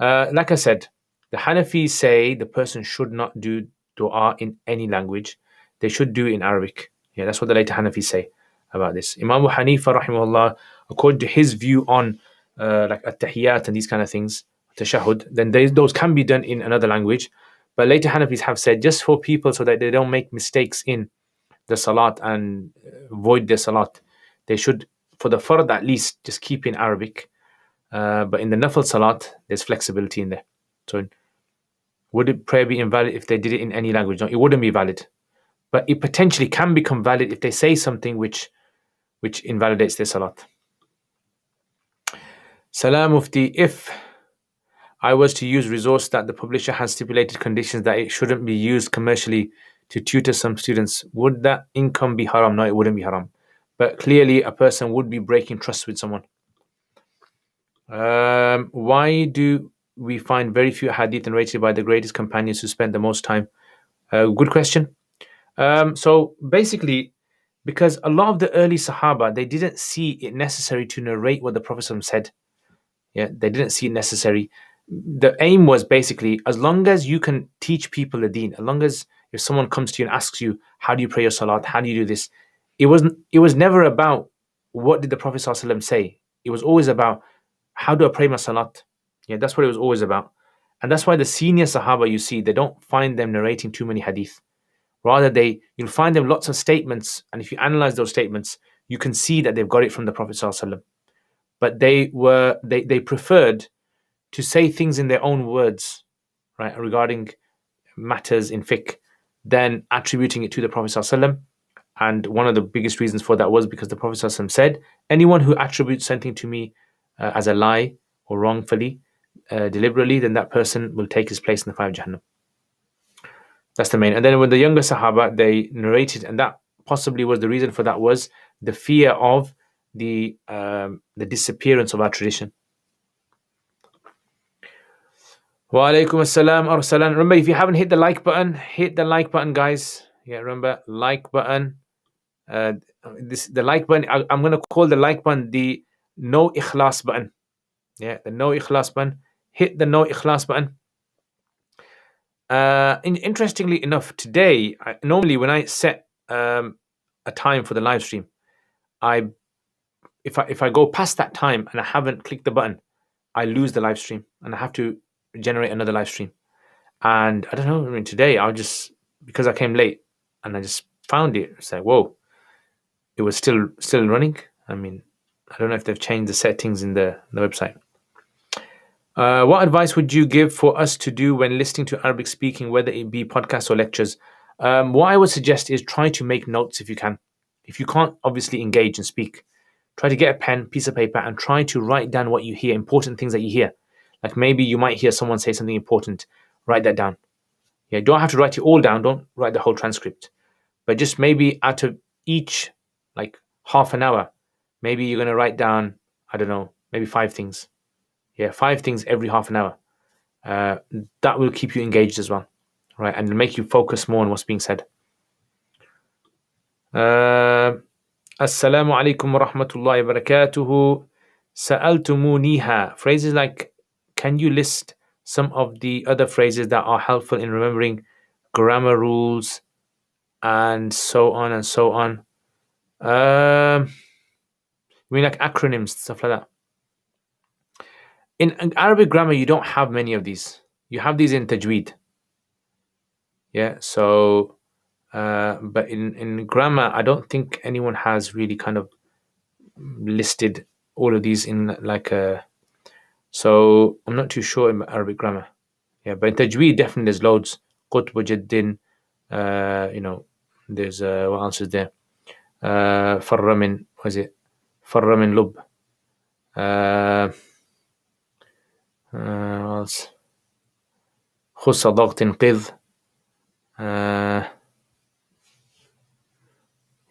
Like I said, the Hanafis say the person should not do dua in any language. They should do it in Arabic. Yeah, that's what the later Hanafis say about this. Imam Abu Hanifa, rahimahullah, according to his view on like at-tahiyyat and these kind of things, tashahud, then those can be done in another language. But later Hanafis have said, just for people so that they don't make mistakes in the salat and void their salat, they should, for the fard at least, just keep in Arabic. But in the nafil salat, there's flexibility in there. So would prayer be invalid if they did it in any language? No, it wouldn't be valid. But it potentially can become valid if they say something which invalidates their salat. Salam Mufti, if I was to use resource that the publisher has stipulated conditions that it shouldn't be used commercially to tutor some students. Would that income be haram? No, it wouldn't be haram. But clearly, a person would be breaking trust with someone. Why do we find very few hadith narrated by the greatest companions who spent the most time? Good question. So basically, because a lot of the early Sahaba, they didn't see it necessary to narrate what the Prophet ﷺ said. Yeah, they didn't see it necessary. The aim was basically, as long as you can teach people the deen, as long as if someone comes to you and asks you, how do you pray your salat, how do you do this, it was never about what did the Prophet ﷺ say. It was always about how do I pray my salat. Yeah, that's what it was always about. And that's why the senior Sahaba, you see, they don't find them narrating too many hadith. Rather, you'll find them lots of statements, and if you analyze those statements, you can see that they've got it from the Prophet ﷺ. But they preferred to say things in their own words, right, regarding matters in fiqh, than attributing it to the Prophet ﷺ. And one of the biggest reasons for that was because the Prophet ﷺ said, anyone who attributes something to me as a lie or wrongfully, deliberately, then that person will take his place in the fire of Jahannam. That's the main. And then when the younger Sahaba, they narrated, and that possibly was the reason for that, was the fear of the disappearance of our tradition. Wa alaikum assalam arsalan. Remember, if you haven't hit the like button, guys. Yeah, remember, like button. The like button, I'm going to call the like button the no ikhlas button. Yeah, the no ikhlas button. Hit the no ikhlas button. Interestingly enough, today, normally when I set a time for the live stream, if I go past that time and I haven't clicked the button, I lose the live stream and I have to generate another live stream. And I don't know, I mean, today because I came late and I just found it. It's like, whoa, it was still running. I mean, I don't know if they've changed the settings in the website. What advice would you give for us to do when listening to Arabic speaking, whether it be podcasts or lectures? What I would suggest is try to make notes if you can. If you can't obviously engage and speak, try to get a pen, piece of paper, and try to write down what you hear, important things that you hear. Like maybe you might hear someone say something important. Write that down. Yeah, you don't have to write it all down. Don't write the whole transcript. But just maybe out of each, like half an hour, maybe you're going to write down, I don't know, maybe 5 things. Yeah, 5 things every half an hour. That will keep you engaged as well, right? And make you focus more on what's being said. Assalamu alaikum wa rahmatullahi wa barakatuhu. Sa'altumuniha. Phrases like, can you list some of the other phrases that are helpful in remembering grammar rules and so on and so on? I mean, like acronyms, stuff like that. In Arabic grammar, you don't have many of these. You have these in tajweed. Yeah, so, but in grammar, I don't think anyone has really kind of listed all of these in like a. So I'm not too sure in Arabic grammar. Yeah, but in tajweed, definitely there's loads. Qutb jaddin, there's what else is there? Farra min, what is it? Farra min lub. What else? خص ضغط قذ.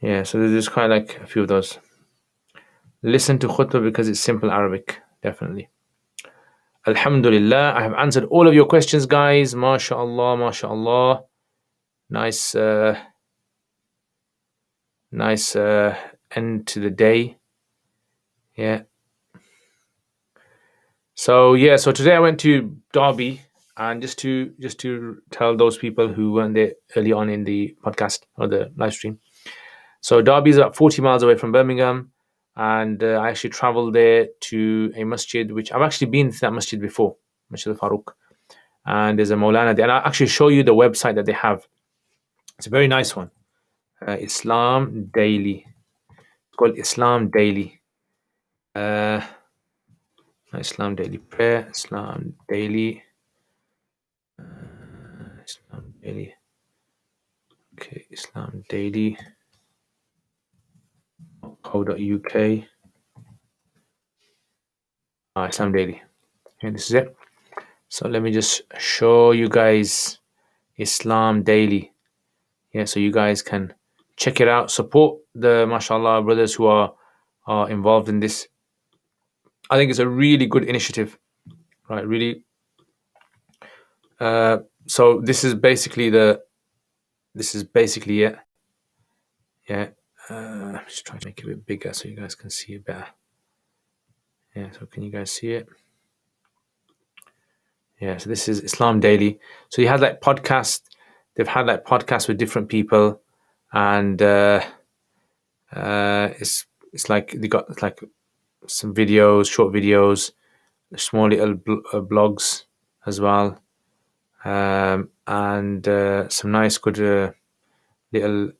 Yeah, so there's kind of like a few of those. Listen to khutbah because it's simple Arabic, definitely. Alhamdulillah, I have answered all of your questions, guys. MashaAllah, MashaAllah. Nice end to the day. Yeah. So today I went to Derby, and just to tell those people who weren't there early on in the podcast or the live stream. So Derby is about 40 miles away from Birmingham, and I actually traveled there to a masjid, which I've actually been to that masjid before, Masjid al-Faruq. And there's a Maulana there. And I'll actually show you the website that they have. It's a very nice one. Islam Daily. It's called Islam Daily. Islam Daily Prayer. Islam Daily. Islam Daily. Okay, Islam Daily. .co.uk. Islam Daily. Okay, this is it. So let me just show you guys Islam Daily. Yeah, so you guys can check it out. Support the mashallah brothers who are involved in this. I think it's a really good initiative, right? Really. So this is basically it. Yeah. Just try to make it a bit bigger so you guys can see it better. Yeah. So can you guys see it? Yeah. So this is Islam Daily. So you had like podcasts. They've had like podcasts with different people, and it's like they got like some videos, short videos, small little blogs as well, and some nice good little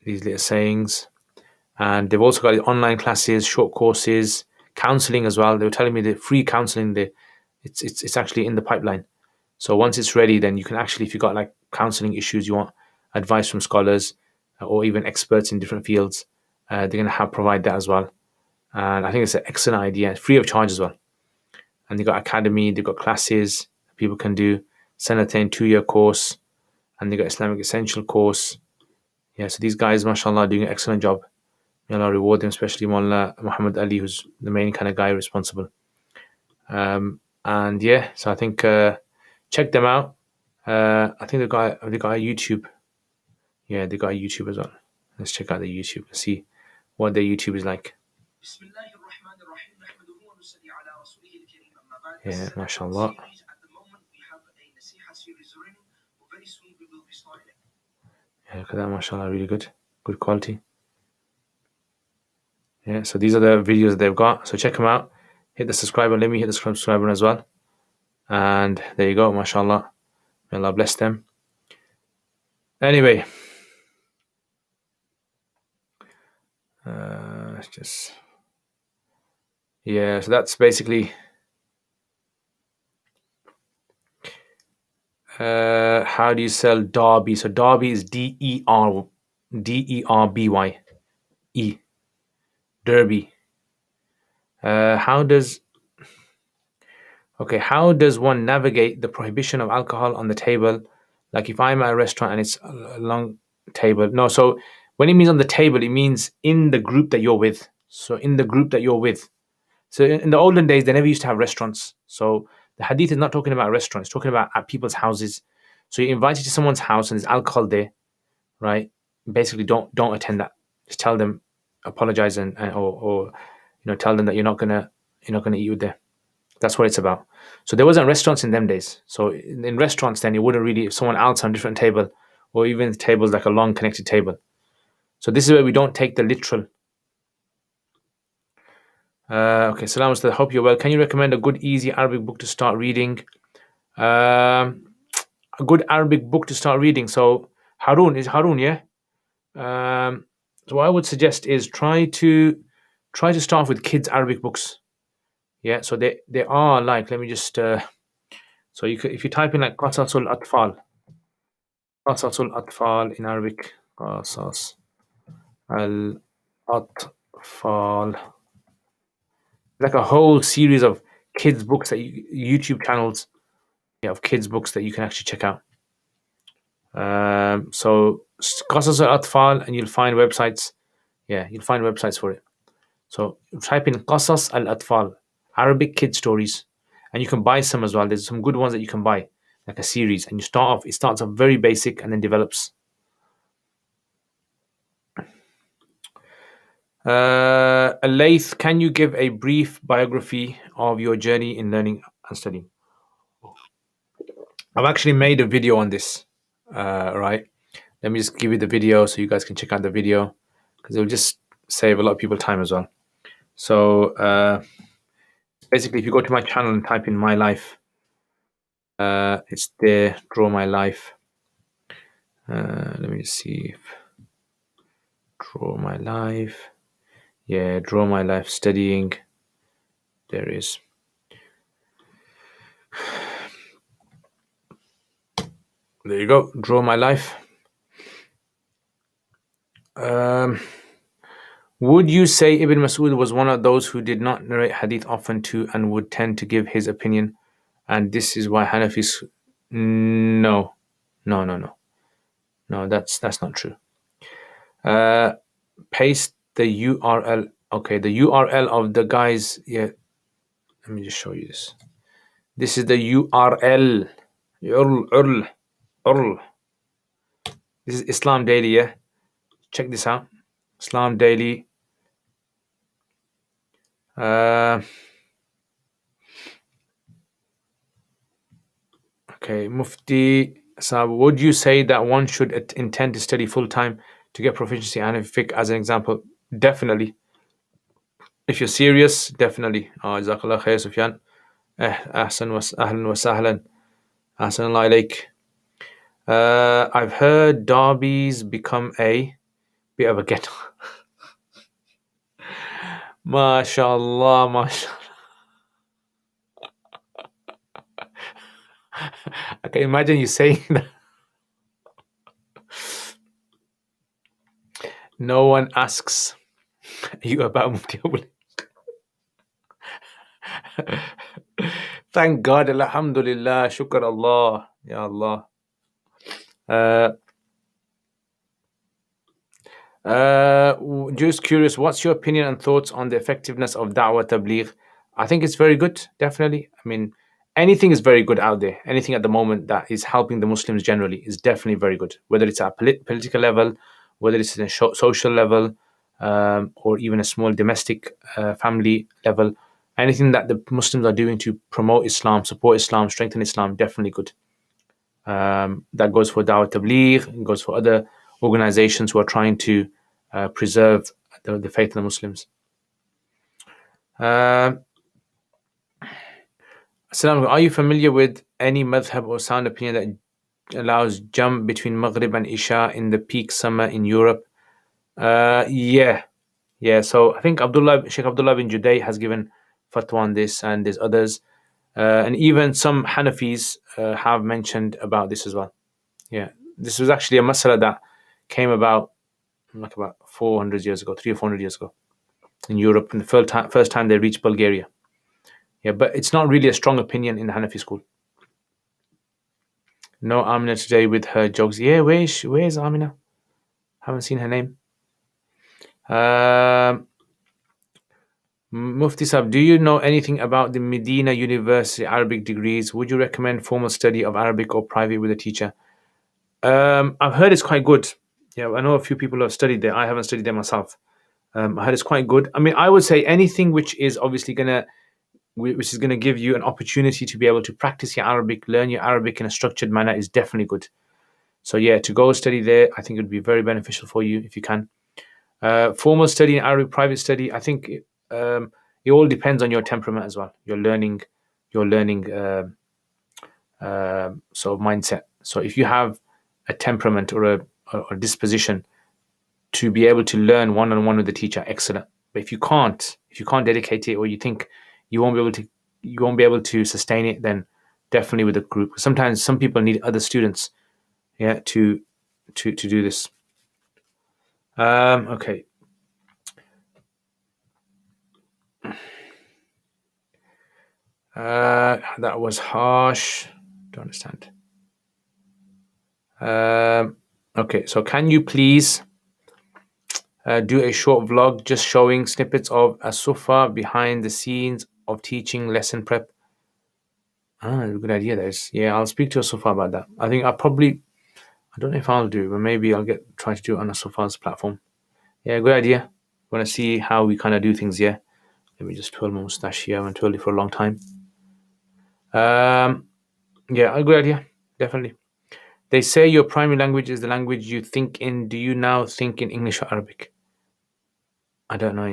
these little sayings. And they've also got online classes, short courses, counseling as well. They were telling me the free counseling, it's actually in the pipeline. So once it's ready, then you can actually, if you've got like counseling issues, you want advice from scholars or even experts in different fields, they're going to provide that as well. And I think it's an excellent idea, free of charge as well. And they've got academy, they've got classes people can do, Sanatain 2-year course, and they've got Islamic Essential course. Yeah, so these guys, mashallah, are doing an excellent job. May Allah reward them, especially Mullah Muhammad Ali, who's the main kind of guy responsible. And yeah, so I think check them out. I think they got a YouTube. Yeah, they got a YouTube as well. Let's check out the YouTube and see what their YouTube is like. Yeah, mashallah. Yeah, look at that, mashallah, really good quality. Yeah, so these are the videos that they've got. So check them out. Hit the subscribe button. Let me hit the subscribe button as well. And there you go, mashallah. May Allah bless them. Anyway, so that's basically how do you sell Derby? So Derby is DERBY. Derby. How does one navigate the prohibition of alcohol on the table? Like if I'm at a restaurant and it's a long table. No, so when it means on the table, it means in the group that you're with. So in the group that you're with. So in the olden days, they never used to have restaurants. So the hadith is not talking about restaurants, it's talking about at people's houses. So you're invited to someone's house and there's alcohol there, right? Basically, don't attend that. Just tell them, apologize, and or tell them that you're not gonna eat with them. That's what it's about. So there wasn't restaurants in them days. So in restaurants, then you wouldn't really, if someone else on a different table, or even the tables like a long connected table. So this is where we don't take the literal. Okay, Salam Ustad, hope you're well. Can you recommend a good, easy Arabic book to start reading? A good Arabic book to start reading. So Harun, yeah? So what I would suggest is try to start off with kids' Arabic books. Yeah, so they are like, let me just, so you could, if you type in like Qasasul Atfal in Arabic, Qasas al-Atfal, like a whole series of kids books that YouTube channels, of kids books that you can actually check out. So Qasas al-Atfal, and you'll find websites. Yeah, you'll find websites for it. So type in Qasas al-Atfal, Arabic kid stories, and you can buy some as well. There's some good ones that you can buy, like a series, and it starts off very basic and then develops. Laith, can you give a brief biography of your journey in learning and studying? I've actually made a video on this, right? Let me just give you the video so you guys can check out the video, because it will just save a lot of people time as well. So basically, if you go to my channel and type in my life, it's there, draw my life. Let me see if draw my life. Yeah, draw my life studying. There is. There you go, draw my life. Would you say Ibn Mas'ud was one of those who did not narrate hadith often to and would tend to give his opinion, and this is why Hanafis? No. No, that's not true. Paste the URL. Okay, the URL of the guys. Yeah, let me just show you this. This is the URL. URL. This is Islam Daily. Yeah, check this out. Islam Daily. Okay, Mufti Saab, would you say that one should intend to study full time to get proficiency in fiqh as an example? Definitely. If you're serious, definitely. Jazakallah khair, Sufyan. Ahsan wa sahlan. Ahsan Allah alayk. I've heard Derby's become a bit of a ghetto. MashaAllah, mashallah. I can imagine you saying that. No one asks you about Mufti Abul. Thank God, alhamdulillah, shukr Allah, ya Allah. Just curious, what's your opinion and thoughts on the effectiveness of da'wah tabligh? I think it's very good, definitely. I mean, anything is very good out there. Anything at the moment that is helping the Muslims generally is definitely very good. Whether it's at political level, whether it's in a social level, or even a small domestic family level, anything that the Muslims are doing to promote Islam, support Islam, strengthen Islam, definitely good. That goes for Dawah Tabligh, it goes for other organizations who are trying to preserve the faith of the Muslims. Are you familiar with any madhab or sound opinion that allows jump between Maghrib and Isha in the peak summer in Europe? Yeah. So I think Sheikh Abdullah bin Juday has given fatwa on this, and there's others. And even some Hanafis have mentioned about this as well. Yeah, this was actually a masala that came about like about 400 years ago, 300 or 400 years ago in Europe, in the first time they reached Bulgaria. Yeah, but it's not really a strong opinion in the Hanafi school. No Amina today with her jokes. Yeah, where's Amina? Haven't seen her name. Mufti Sahib, do you know anything about the Medina University Arabic degrees? Would you recommend formal study of Arabic or private with a teacher? I've heard it's quite good. Yeah, I know a few people who have studied there. I haven't studied there myself. I heard it's quite good. I mean, I would say anything which is obviously gonna give you an opportunity to be able to practice your Arabic, learn your Arabic in a structured manner is definitely good. So yeah, to go study there, I think it would be very beneficial for you if you can. Formal study and Arabic private study, I think it all depends on your temperament as well. Your learning sort of mindset. So if you have a temperament or a disposition to be able to learn one-on-one with the teacher, excellent. But if you can't dedicate it, or you think you won't be able to sustain it, then definitely with a group. Sometimes some people need other students, yeah, to do this. Okay. That was harsh. Don't understand. Okay, so can you please do a short vlog just showing snippets of a sufa behind the scenes of teaching lesson prep? A good idea. I'll speak to a sufa about that. I think I don't know if I'll do, but maybe I'll try to do it on a sufa's platform. Yeah, good idea. Want to see how we kind of do things. Yeah, let me just twirl my mustache here. I haven't twirled it for a long time. Yeah, a good idea. Definitely. They say your primary language is the language you think in. Do you now think in English or Arabic? I don't know,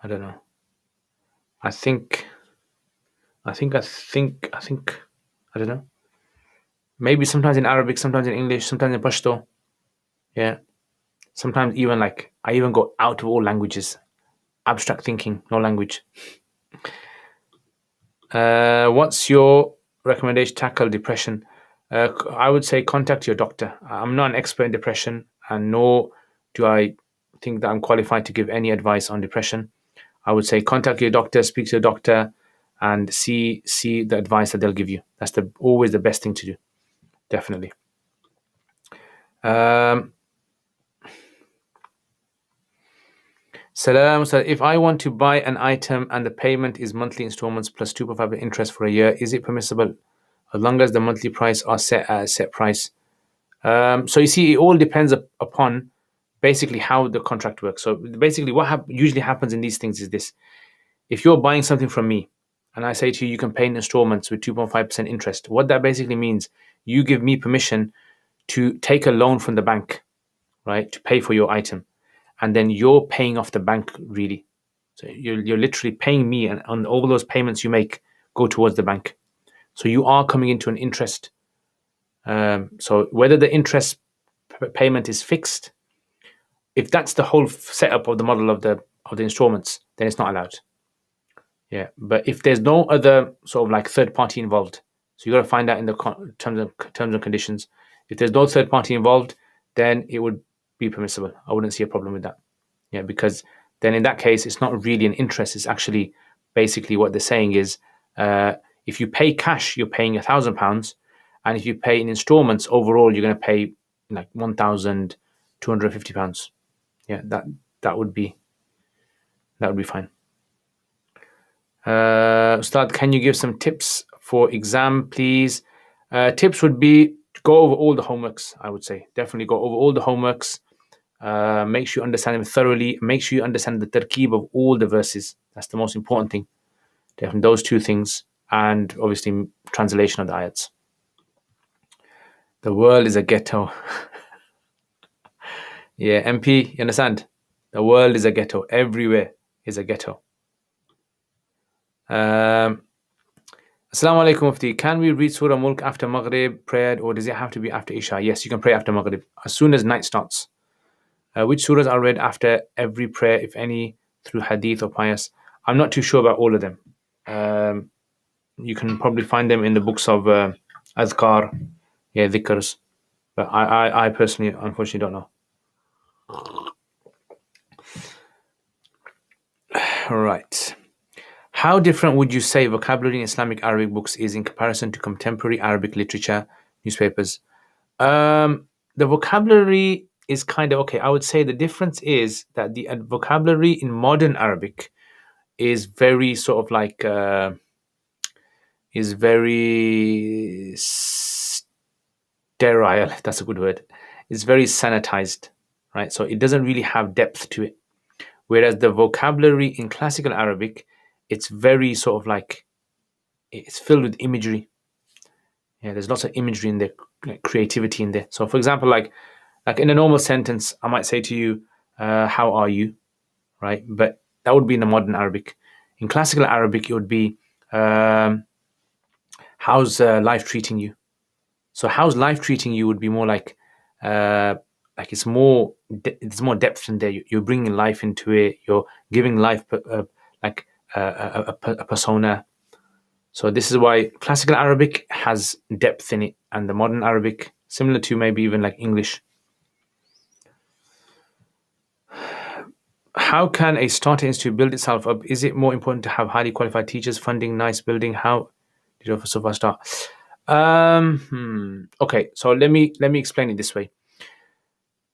I don't know. I think, I don't know. Maybe sometimes in Arabic, sometimes in English, sometimes in Pashto. Yeah. Sometimes even I even go out of all languages. Abstract thinking, no language. What's your recommendation to tackle depression? I would say contact your doctor. I'm not an expert in depression, and nor do I think that I'm qualified to give any advice on depression. I would say contact your doctor, speak to your doctor, and see the advice that they'll give you. That's always the best thing to do. Definitely. Um, Salam. So if I want to buy an item and the payment is monthly installments plus 2.5% interest for a year, is it permissible as long as the monthly price are set at a set price? So you see, it all depends upon basically how the contract works. So basically, what usually happens in these things is this: if you're buying something from me, and I say to you, you can pay in installments with 2.5% interest. What that basically means, you give me permission to take a loan from the bank, right, to pay for your item, and then you're paying off the bank really. So you're literally paying me, and on all those payments you make go towards the bank. So you are coming into an interest. So whether the interest payment is fixed, if that's the whole setup of the model of the installments, then it's not allowed. Yeah, but if there's no other sort of like third party involved, so you got to find out in the terms and conditions. If there's no third party involved, then it would be permissible. I wouldn't see a problem with that. Yeah, because then in that case, it's not really an interest. It's actually basically what they're saying is, if you pay cash, you're paying £1,000, and if you pay in installments, overall, you're going to pay like £1,250. Yeah, that would be fine. Ustad, can you give some tips for exam, please? Tips would be go over all the homeworks. I would say definitely go over all the homeworks. Make sure you understand them thoroughly. Make sure you understand the tarkib of all the verses. That's the most important thing. Definitely those two things, and obviously translation of the ayats. The world is a ghetto. Yeah, MP, you understand? The world is a ghetto. Everywhere is a ghetto. Assalamu alaikum, Mufti. Can we read Surah Mulk after Maghrib prayer, or does it have to be after Isha? Yes, you can pray after Maghrib, as soon as night starts. Which surahs are read after every prayer, if any, through hadith or pious? I'm not too sure about all of them. You can probably find them in the books of Azkar, dhikrs. But I personally, unfortunately, don't know. Right. How different would you say vocabulary in Islamic Arabic books is in comparison to contemporary Arabic literature, newspapers? The vocabulary is kind of okay. I would say the difference is that the vocabulary in modern Arabic is very sort of like is very sterile. If that's a good word. It's very sanitized, right? So it doesn't really have depth to it. Whereas the vocabulary in classical Arabic, it's very sort of like it's filled with imagery. Yeah, there's lots of imagery in there, like creativity in there. So, for example, like in a normal sentence, I might say to you, "How are you?" Right? But that would be in the modern Arabic. In classical Arabic, it would be, "How's life treating you?" So, "How's life treating you?" would be more like it's more there's more depth in there. You're bringing life into it. You're giving life like a persona. So this is why classical Arabic has depth in it, and the modern Arabic, similar to maybe even like English. How can a starter institute build itself up? Is it more important to have highly qualified teachers, funding, nice building? How did you so far start? Okay, so let me explain it this way.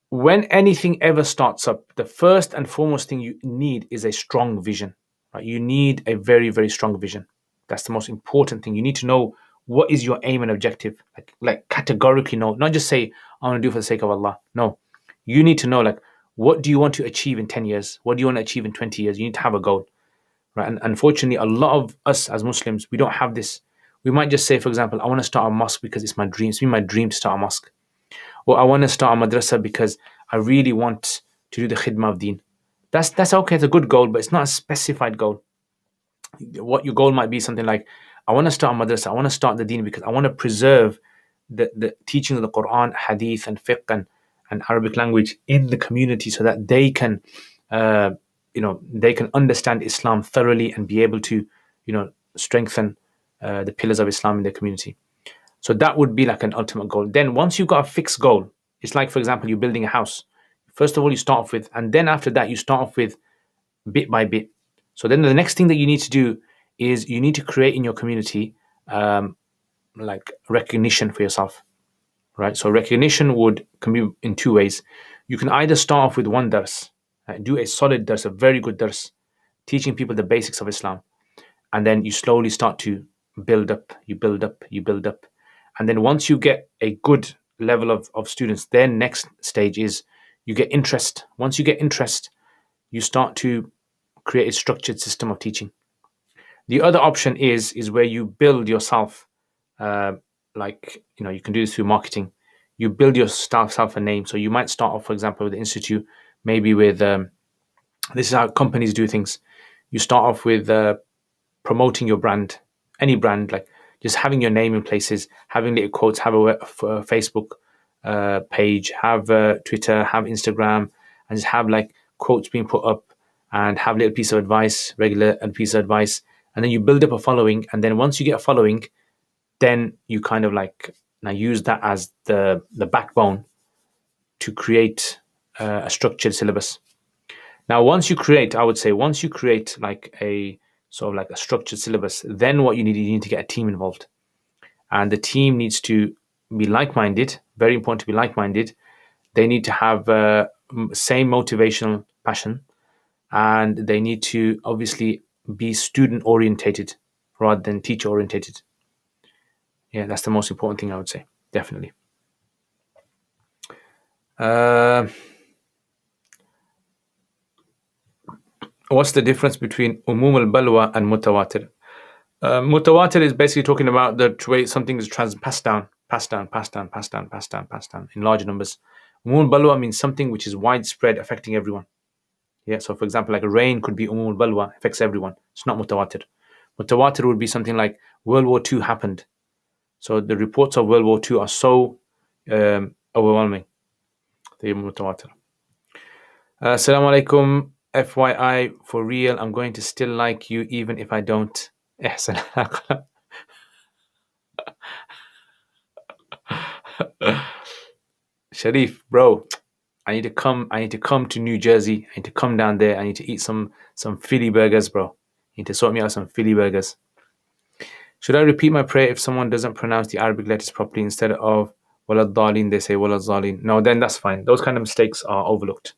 When anything ever starts up, the first and foremost thing you need is a strong vision. Right? You need a very, very strong vision. That's the most important thing. You need to know what is your aim and objective. Like categorically know, not just say, I want to do for the sake of Allah. No. You need to know, like, what do you want to achieve in 10 years? What do you want to achieve in 20 years? You need to have a goal. Right? And unfortunately, a lot of us as Muslims, we don't have this. We might just say, for example, I want to start a mosque because it's my dream. It's been my dream to start a mosque. Or I want to start a madrasa because I really want to do the khidmah of deen. That's okay, it's a good goal, but it's not a specified goal. What your goal might be something like, I want to start a madrasa, I want to start the deen because I want to preserve the teaching of the Quran, hadith, and fiqh and Arabic language in the community so that they can, they can understand Islam thoroughly and be able to, strengthen the pillars of Islam in their community. So that would be like an ultimate goal. Then once you've got a fixed goal, it's like, for example, you're building a house. First of all, you start off with, and then after that, you start off with bit by bit. So then the next thing that you need to do is you need to create in your community like recognition for yourself, right? So recognition can be in two ways. You can either start off with one dars, do a solid dars, a very good dars, teaching people the basics of Islam, and then you slowly start to build up, you build up, you build up. And then once you get a good level of students, then next stage is you get interest. Once you get interest, you start to create a structured system of teaching. The other option is where you build yourself, like you can do this through marketing. You build yourself a name. So you might start off, for example, with the institute, maybe with this is how companies do things. You start off with promoting your brand, any brand, like just having your name in places, having little quotes, have a Facebook page, have Twitter, have Instagram, and just have like quotes being put up, and have little piece of advice, regular and piece of advice, and then you build up a following. And then once you get a following, then you kind of like now use that as the backbone to create a structured syllabus. Now, once you create like a sort of like a structured syllabus, then what you need to get a team involved. And the team needs to be like-minded, very important to be like-minded. They need to have same motivational passion, and they need to obviously be student-orientated rather than teacher-orientated. Yeah, that's the most important thing I would say, definitely. What's the difference between umum al-balwa and mutawatir? Mutawatir is basically talking about the way something is passed down in large numbers. Umum al-balwa means something which is widespread, affecting everyone. Yeah, so for example, like rain could be umum al-balwa, affects everyone. It's not mutawatir. Mutawatir would be something like World War II happened. So the reports of World War II are so overwhelming. They're mutawatir. Assalamu alaikum. FYI, for real, I'm going to still like you even if I don't. Sharif, bro, I need to come to New Jersey. I need to come down there. I need to eat some Philly burgers, bro. You need to sort me out some Philly burgers. Should I repeat my prayer if someone doesn't pronounce the Arabic letters properly? Instead of walad dalin, they say walad zalin. No, then that's fine. Those kind of mistakes are overlooked.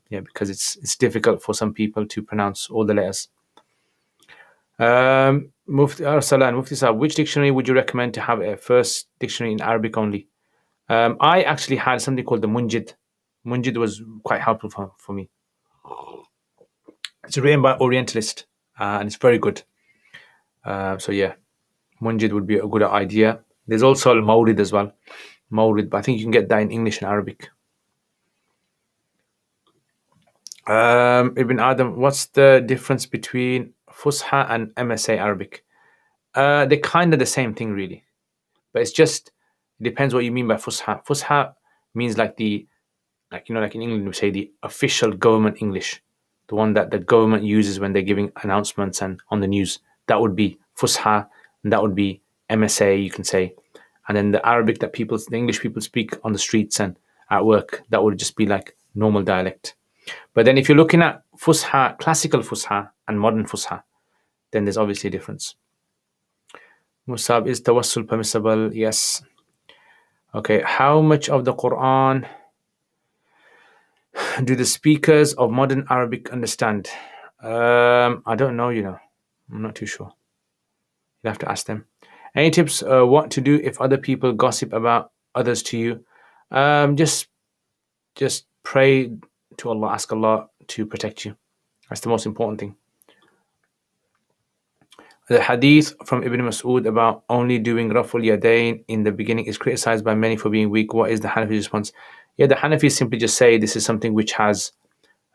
Yeah, because it's difficult for some people to pronounce all the letters. Mufti Arsalan, Mufti Sahab, which dictionary would you recommend to have a first dictionary in Arabic only? I actually had something called the Munjid. Munjid was quite helpful for me. It's written by Orientalist, and it's very good. So yeah, Munjid would be a good idea. There's also Mawrid as well. Mawrid, but I think you can get that in English and Arabic. Ibn Adam, what's the difference between Fusha and MSA Arabic? They're kind of the same thing, really. But it depends what you mean by Fusha. Fusha means like in England we say the official government English, the one that the government uses when they're giving announcements and on the news. That would be Fusha, and that would be MSA, you can say. And then the Arabic that the English people speak on the streets and at work, that would just be like normal dialect. But then if you're looking at Fusha, classical Fusha and modern Fusha, then there's obviously a difference. Musab, is tawassul permissible? Yes. Okay, how much of the Quran do the speakers of modern Arabic understand? I don't know, I'm not too sure. You'll have to ask them. Any tips what to do if other people gossip about others to you? Just pray to Allah, ask Allah to protect you. That's the most important thing. The hadith from Ibn Mas'ud about only doing Raful Yadayn in the beginning is criticized by many for being weak. What is the Hanafi response? Yeah, the Hanafis simply just say this is something which has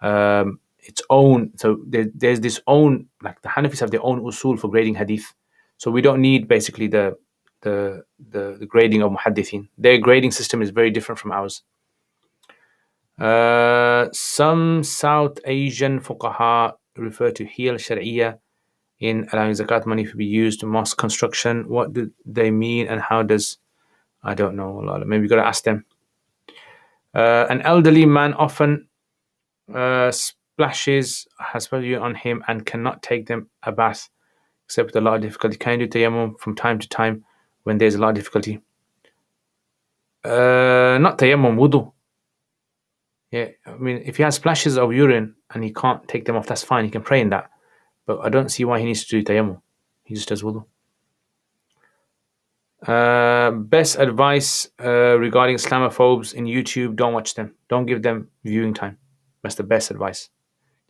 its own. So there's this own, like the Hanafis have their own usul for grading hadith. So we don't need basically the grading of muhaddithin. Their grading system is very different from ours. Some South Asian fuqaha refer to hiyal shar'iyya in allowing zakat money to be used to mosque construction. What do they mean, and how does... I don't know. Maybe you got to ask them. An elderly man often splashes hasbali on him and cannot take them a bath except with a lot of difficulty. Can you do tayammum from time to time when there's a lot of difficulty? Not tayammum, wudu. Yeah, I mean, if he has splashes of urine and he can't take them off, that's fine. He can pray in that. But I don't see why he needs to do tayammum. He just does wudu. Best advice regarding Islamophobes in YouTube: don't watch them. Don't give them viewing time. That's the best advice.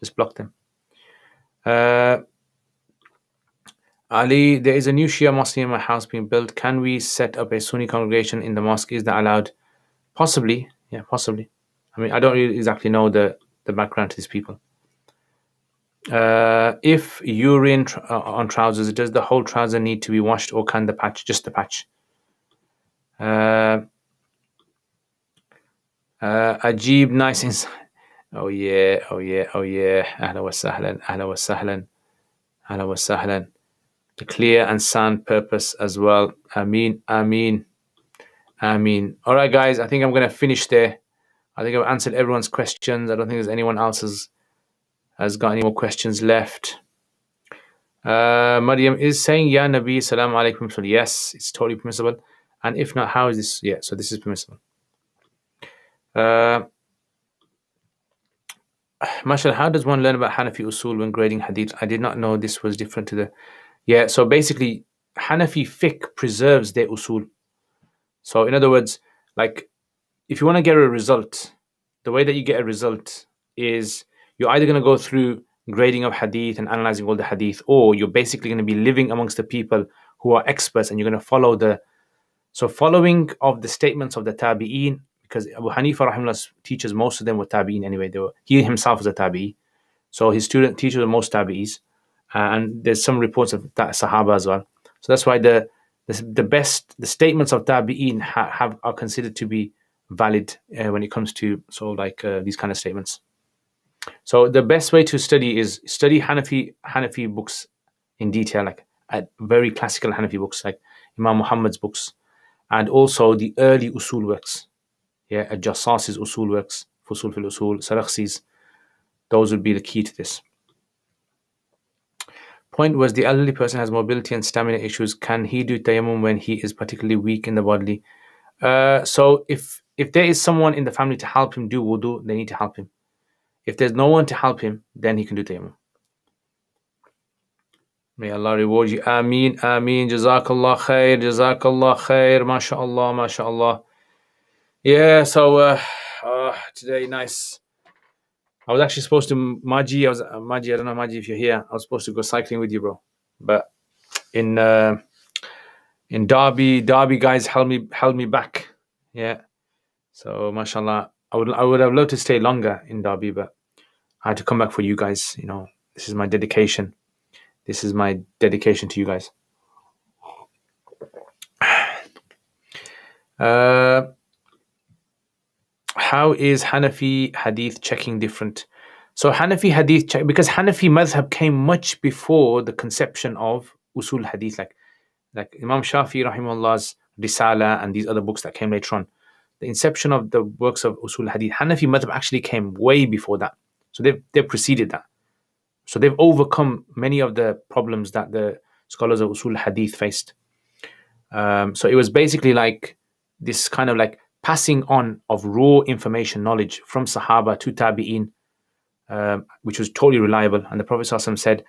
Just block them. Ali, there is a new Shia mosque in my house being built. Can we set up a Sunni congregation in the mosque? Is that allowed? Possibly. Yeah, possibly. I mean, I don't really exactly know the background to these people. If urine on trousers, does the whole trouser need to be washed, or can the patch, just the patch? Ajib, nice inside. Oh yeah. Ahla wa sahlan, ahla wa sahlan, ahla wa sahlan. The clear and sound purpose as well. Ameen. All right, guys, I think I'm going to finish there. I think I've answered everyone's questions. I don't think there's anyone else has got any more questions left. Maryam is saying, Ya Nabi, Salam Alaikum. So yes, it's totally permissible. And if not, how is this? Yeah, so this is permissible. Mashallah, how does one learn about Hanafi usul when grading hadith? I did not know this was different to the... Yeah, so basically, Hanafi fiqh preserves their usul. So in other words, like, if you want to get a result, the way that you get a result is you're either going to go through grading of hadith and analyzing all the hadith, or you're basically going to be living amongst the people who are experts, and you're going to follow following of the statements of the tabi'een, because Abu Hanifa rahimahullah teaches most of them were tabi'een anyway. He himself was a tabi'i, so his teachers were most tabi'is, and there's some reports of that sahaba as well. So that's why the statements of tabi'een are considered to be valid when it comes to these kind of statements. So the best way to study is study Hanafi books in detail, like very classical Hanafi books like Imam Muhammad's books, and also the early usul works. Yeah, Al-Jassas's usul works, Fusul fil Usul, Sarakhsi's. Those would be the key to this. Point was, the elderly person has mobility and stamina issues. Can he do tayammum when he is particularly weak in the body? So if there is someone in the family to help him do wudu, they need to help him. If there's no one to help him, then he can do tayammum. May Allah reward you. Ameen. Jazakallah khair. MashaAllah. Yeah, so today, nice. I was actually supposed to, Maji, I don't know, Maji, if you're here, I was supposed to go cycling with you, bro. But in Derby guys held me back. Yeah. So, mashallah, I would have loved to stay longer in Derby, but I had to come back for you guys. You know, this is my dedication. This is my dedication to you guys. How is Hanafi hadith checking different? So Hanafi hadith check, because Hanafi madhab came much before the conception of usul hadith, like Imam Shafi rahimahullah's Risala and these other books that came later on. The inception of the works of usul hadith, Hanafi madhab actually came way before that. So they've preceded that. So they've overcome many of the problems that the scholars of usul hadith faced. So it was basically like this kind of like passing on of raw information, knowledge from Sahaba to Tabi'in, which was totally reliable. And the Prophet ﷺ said,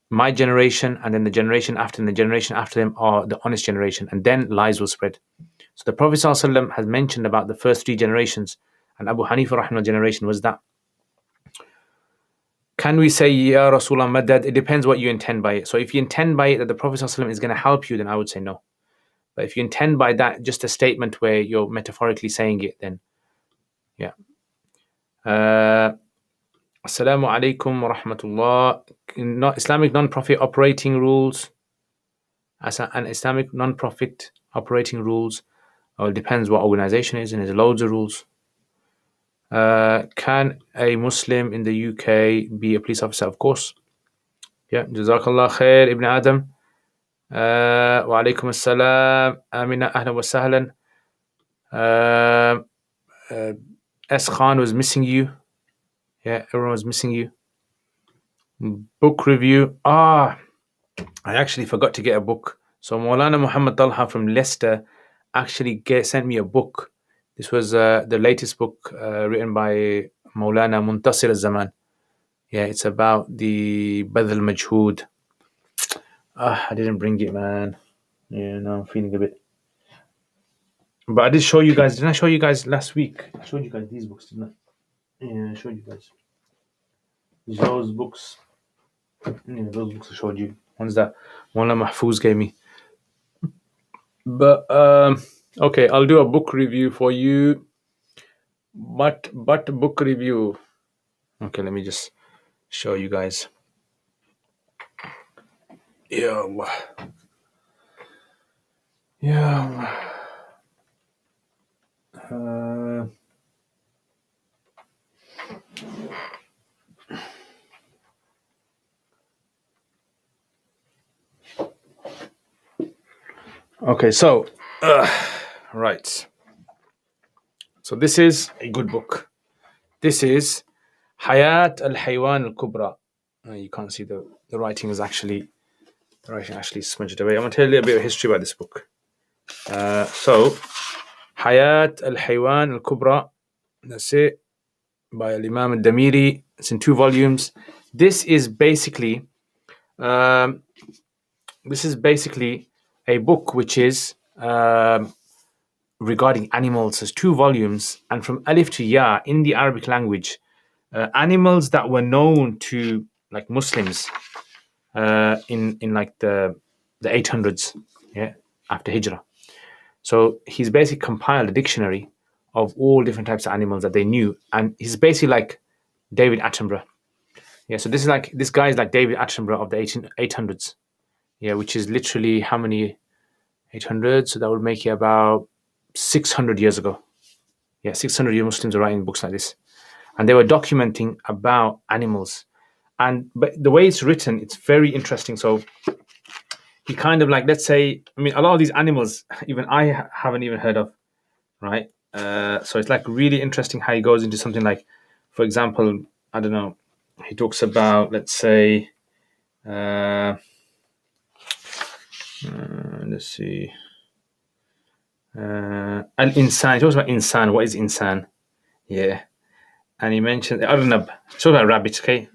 my generation and then the generation after and the generation after them are the honest generation. And then lies will spread. So the Prophet ﷺ has mentioned about the first three generations, and Abu Hanifa rahimahullah generation was that. Can we say, Ya Rasulullah Madad? It depends what you intend by it. So if you intend by it that the Prophet ﷺ is going to help you, then I would say no. But if you intend by that just a statement where you're metaphorically saying it, then yeah. Assalamu alaikum wa rahmatullah. Islamic non-profit operating rules. As an Islamic non-profit operating rules. Well, it depends what organization it is, and there's loads of rules. Can a Muslim in the UK be a police officer? Of course. Yeah. Jazakallah khair, Ibn Adam. Wa alaikum assalam. Amina, ahlan wa sahlan. S. Khan was missing you. Yeah, everyone was missing you. Book review. I actually forgot to get a book. So Maulana Muhammad Talha from Leicester actually sent me a book. This was the latest book written by Maulana Muntasir al-Zaman. Yeah, it's about the Badl Majhood. I didn't bring it, man. Yeah, now I'm feeling a bit. But I did show you guys. Didn't I show you guys last week? I showed you guys these books, didn't I? Yeah, I showed you guys. Those books. Yeah, those books I showed you. Ones that Maulana Mahfouz gave me. But okay, I'll do a book review for you. But book review. Okay, let me just show you guys. Ya Allah. Ya Allah. Okay, so right. So this is a good book. This is Hayat al-Haywan al-Kubra. You can't see the writing is actually smudged away. I'm going to tell you a little bit of history about this book. So Hayat al-Haywan al-Kubra, that's it, by Imam al-Damiri. It's in 2 volumes. This is basically a book which is regarding animals. There's 2 volumes, and from Alif to Ya in the Arabic language, animals that were known to like Muslims in like the 800s, yeah, after Hijrah. So he's basically compiled a dictionary of all different types of animals that they knew, and he's basically like David Attenborough. Yeah, so this guy is like David Attenborough of the 800s. Yeah, which is literally how many 800? So that would make it about 600 years ago. Yeah, 600 year Muslims are writing books like this, and they were documenting about animals. But the way it's written, it's very interesting. So he kind of like, let's say, I mean, a lot of these animals, even I haven't even heard of, right? So it's like really interesting how he goes into something like, for example, I don't know, he talks about, let's say, let's see, al-insan. He talks about insan. What is insan? Yeah. And he mentioned Arnab. He talks about rabbits, okay?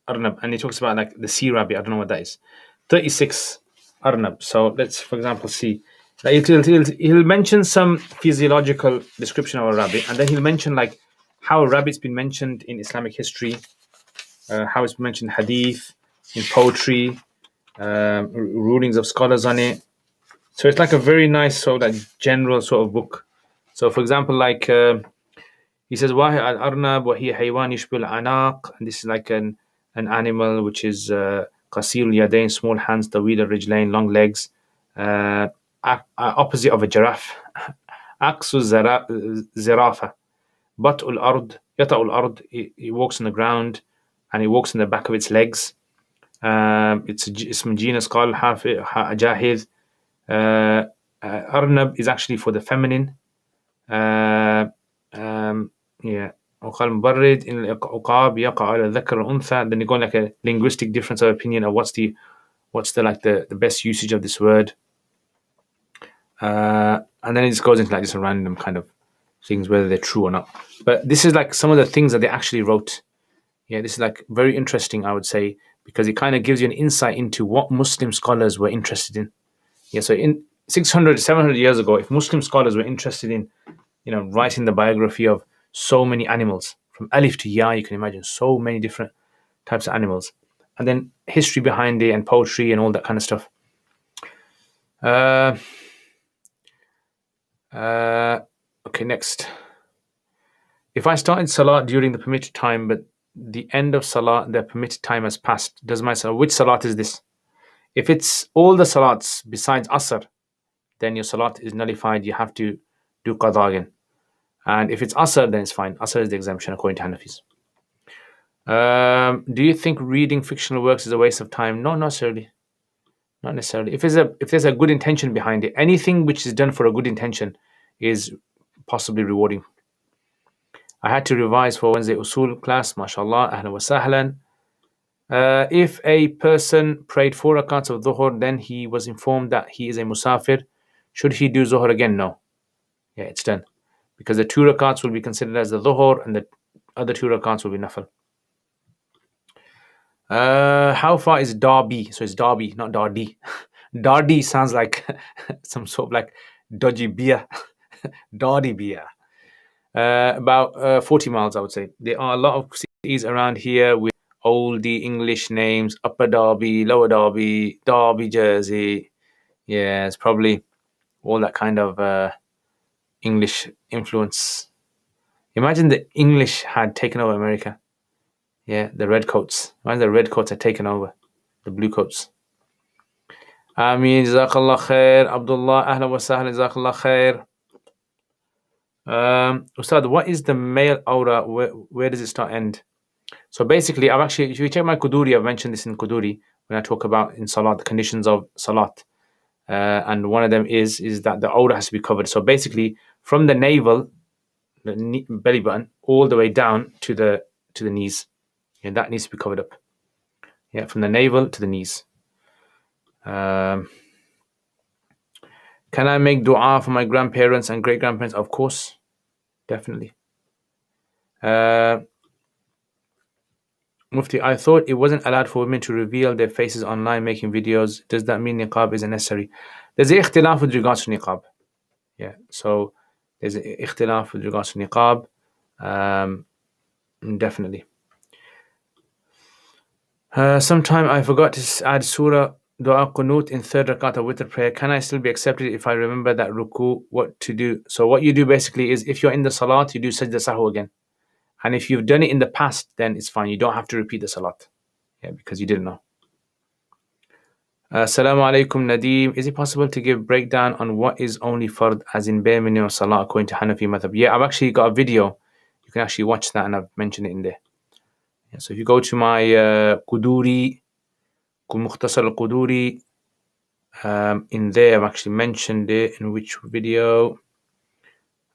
Arnab. And he talks about like the sea rabbit. I don't know what that is. 36 Arnab. So let's, for example, see. Like he'll mention some physiological description of a rabbit, and then he'll mention like how a rabbit's been mentioned in Islamic history, how it's been mentioned in hadith, in poetry, rulings of scholars on it. So it's like a very nice sort of like general sort of book. So for example, like he says, "Wahi al-arnab wa hiya haywan yashbih al-anaq," and this is like an animal which is qasir al-yadayn, small hands, tawil al-rijlayn, long legs, opposite of a giraffe. Aqsu zirafa, bat'u al-ard, yata'u al-ard. He walks on the ground, and he walks on the back of its legs. It's a genus called Jahid. Arnab is actually for the feminine. Yeah. وقال مبرد إن العقاب يقع على الذكر والأنثى. Then you go like a linguistic difference of opinion of what's the like the best usage of this word. And then it just goes into like just a random kind of things, whether they're true or not. But this is like some of the things that they actually wrote. Yeah, this is like very interesting, I would say, because it kind of gives you an insight into what Muslim scholars were interested in. Yeah, so in 600, 700 years ago, if Muslim scholars were interested in, writing the biography of so many animals, from Alif to Ya, you can imagine so many different types of animals, and then history behind it and poetry and all that kind of stuff. Okay, next. If I started Salah during the permitted time, but the end of Salah, the permitted time has passed, does my Salah, which Salat is this? If it's all the Salats besides Asr, then your Salat is nullified. You have to do Qadha again. And if it's Asr, then it's fine. Asr is the exemption according to Hanafis. Do you think reading fictional works is a waste of time? No, not necessarily. Not necessarily. If there's a good intention behind it, anything which is done for a good intention is possibly rewarding. I had to revise for Wednesday Usul class. MashaAllah. Ahlan wa sahlan. If a person prayed 4 rakats of Dhuhr, then he was informed that he is a musafir, should he do Zuhr again? No. Yeah, it's done. because the 2 rakats will be considered as the dhuhr and the other 2 rakats will be nafil. How far is Derby? So it's Derby, not Dardy. Dardy sounds like some sort of like dodgy beer. Dardy beer. About 40 miles, I would say. There are a lot of cities around here with oldie English names: Upper Derby, Lower Derby, Derby, Jersey. Yeah, it's probably all that kind of English influence. Imagine the English had taken over America. Yeah, the redcoats. Imagine the redcoats had taken over the blue coats. Ameen, Jazakallah khair. Abdullah, Ahlan wa sahlan, Jazakallah khair. Ustad, what is the male aura? Where does it start end? So basically, I've actually, if you check my Quduri, I've mentioned this in Quduri when I talk about in Salat, the conditions of Salat. And one of them is that the aura has to be covered. So basically, from the navel, the belly button, all the way down to the knees. And that needs to be covered up. Yeah, from the navel to the knees. Can I make dua for my grandparents and great grandparents? Of course, definitely. Mufti, I thought it wasn't allowed for women to reveal their faces online making videos. Does that mean niqab isn't necessary? There's an ikhtilaf with regards to niqab. Yeah, so there's an ikhtilaf with regards to niqab. Definitely. Sometime I forgot to add surah dua qunut in 3rd rakat of witr prayer. Can I still be accepted if I remember that ruku? What to do? So what you do basically is, if you're in the salat, you do sajda sahu again. And if you've done it in the past, then it's fine. You don't have to repeat the salat. Yeah, because you didn't know. Assalamu alaikum Nadeem. Is it possible to give breakdown on what is only fard, as in bare minimum salah according to Hanafi madhab? Yeah, I've actually got a video. You can actually watch that, and I've mentioned it in there. Yeah, so if you go to my Quduri, Mukhtasar al-Quduri, in there I've actually mentioned it. In which video?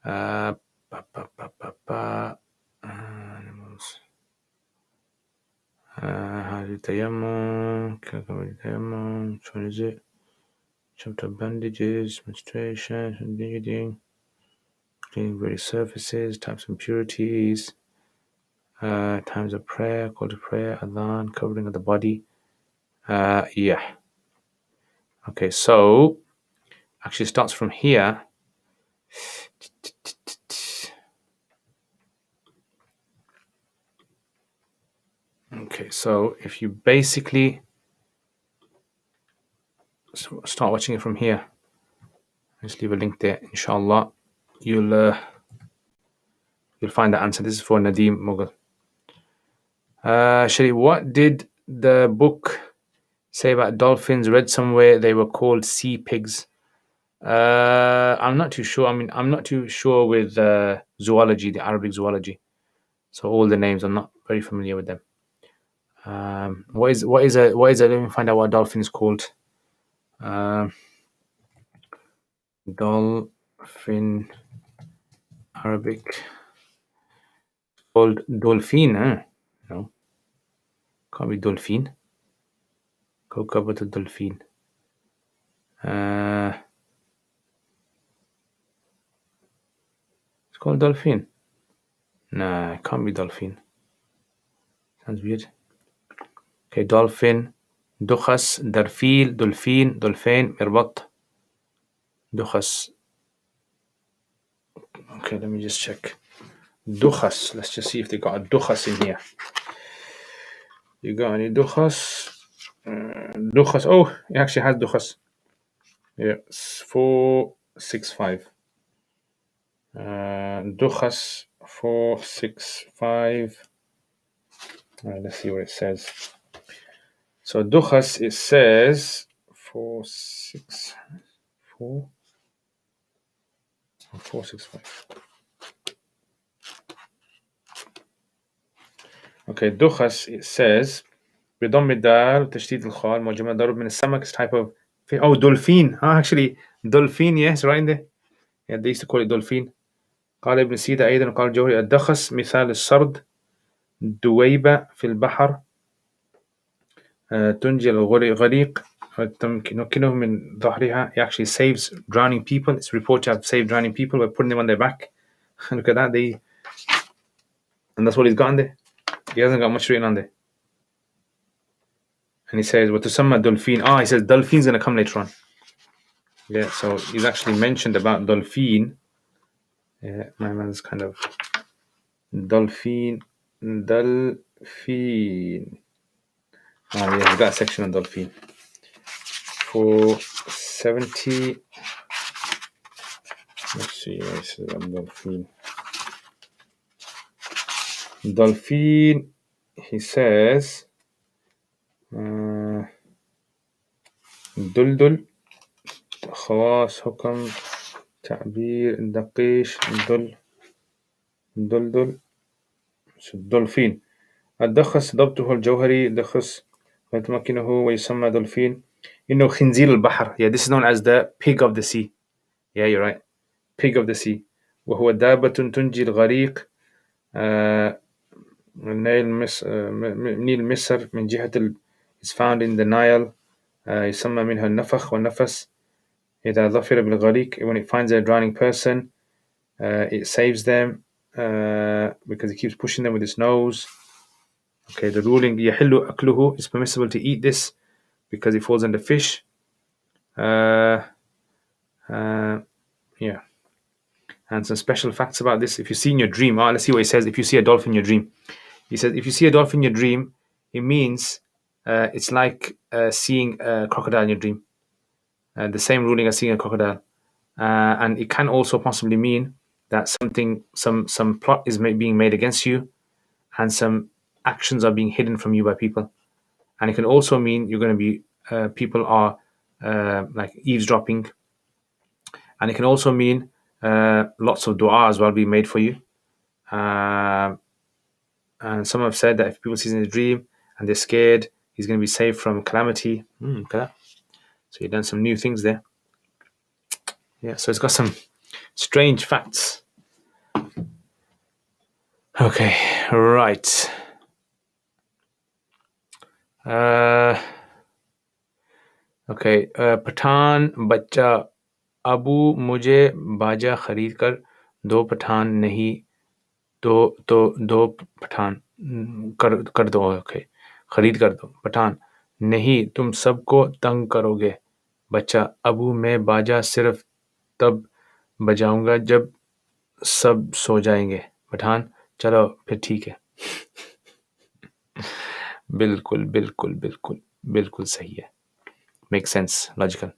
Which one is it? Chapter bandages, menstruation, bleeding, cleaning various surfaces, types of impurities, times of prayer, call to prayer, adhan, covering of the body. Yeah. Okay, so actually starts from here. Okay, so if you basically start watching it from here, just leave a link there. Inshallah, you'll find the answer. This is for Nadeem Mughal. Shari, what did the book say about dolphins? Read somewhere they were called sea pigs. I'm not too sure. I mean, I'm not too sure with zoology, the Arabic zoology. So all the names, I'm not very familiar with them. What is a let me find out what a dolphin is called. Dolphin, Arabic, called dolphin. No, can't be dolphin. Kawkabat al-dolphin. It's called dolphin. Nah, it can't be dolphin. Sounds weird. Okay, dolphin, dukhas, darfil, dolphin, dolphin, mirbat. Dukhas. Okay, let me just check. Dukhas. Let's just see if they got a dukhas in here. You got any dukhas? Dukhas. Oh, it actually has dukhas. Yeah, 465. Dukhas 465. Let's see what it says. So dukhas, it says 465. Okay, dukhas, it says بضم الدال وتشديد الخاء المعجمة ضرب من السمك. It's type of fish. Oh, dolphin. Actually, dolphin, yes, right in there. Yeah, they used to call it dolphin. قال ابن سيدة أيضا قال الجوهري الدخس مثال السرد دويبة في البحر تنجي الغريق تمكنه من ظهرها. It actually saves drowning people. It's reported to have saved drowning people by putting them on their back. Look at that. And that's what he's got on there. He hasn't got much written on there. And he says, what to summa dolphin. He says dolphin's going to come later on. Yeah, so he's actually mentioned about dolphin. Yeah, my man's kind of dolphin. Yeah, he's got a section on dolphin. 470. Let's see what it says on dolphin. Dolphin, he says, دلدل خواص حكم تعبير دقيش دلدل دولفين الدخس ضبطه الجوهري دخس ويتمكنه ويسمى دولفين إنه خنزير البحر. Yeah, this is known as the pig of the sea. Yeah, you're right. Pig of the sea. وهو دابة تنجي الغريق نيل مصر من جهة is found in the Nile. يسمى منها النفخ والنفس. إذا ظفر بالغريق, when it finds a drowning person, it saves them because it keeps pushing them with its nose. Okay, the ruling يحل أكله, is permissible to eat this because it falls under fish. Yeah. And some special facts about this. If you see in your dream, let's see what he says. If you see a dolphin in your dream, he says, if you see a dolphin in your dream, it means it's like seeing a crocodile in your dream. The same ruling as seeing a crocodile. And it can also possibly mean that some plot is being made against you, and some actions are being hidden from you by people. And it can also mean you're going to be people are like eavesdropping. And it can also mean lots of dua as well being made for you. And some have said that if people see in a dream and they're scared, he's going to be saved from calamity. Okay. So you've done some new things there. Yeah, so it's got some strange facts. Okay, right. Okay, Pathan बच्चा अबू मुझे बाजा खरीद कर दो पठान नहीं दो पठान कर दो. ओके, खरीद कर दो पठान नहीं तुम सबको तंग करोगे. बच्चा अबू मैं बाजा सिर्फ तब बजाऊंगा जब सब सो जाएंगे. पठान चलो फिर ठीक है. बिल्कुल बिल्कुल बिल्कुल बिल्कुल सही है. Makes sense, logical.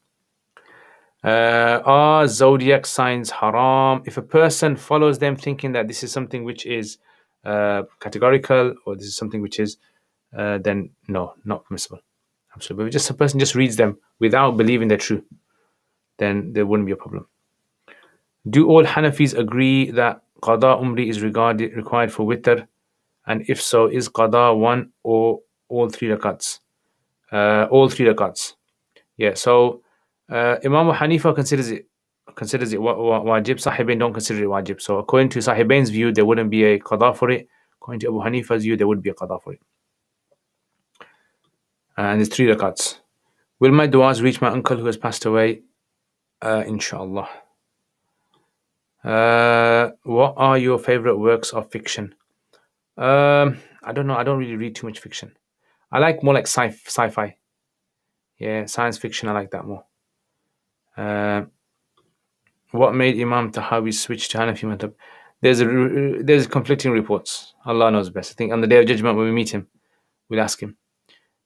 Are zodiac signs haram? If a person follows them thinking that this is something which is categorical, or this is something which is then no, not permissible. Absolutely. But if just a person just reads them without believing they're true, then there wouldn't be a problem. Do all Hanafis agree that qada umri is required for witr? And if so, is qada one or all three rakats? All three rakats. Yeah, so Imam Hanifa considers it wajib. Sahibain don't consider it wajib. So according to Sahibain's view, there wouldn't be a qada for it. According to Abu Hanifa's view, there would be a qada for it. And there's three rakats. Will my du'as reach my uncle who has passed away? Inshallah. What are your favorite works of fiction? I don't know. I don't really read too much fiction. I like more like sci-fi. Yeah, science fiction. I like that more. What made Imam Tahawi switch to Hanafi madhab? There's conflicting reports. Allah knows best. I think on the Day of Judgment when we meet him, we'll ask him.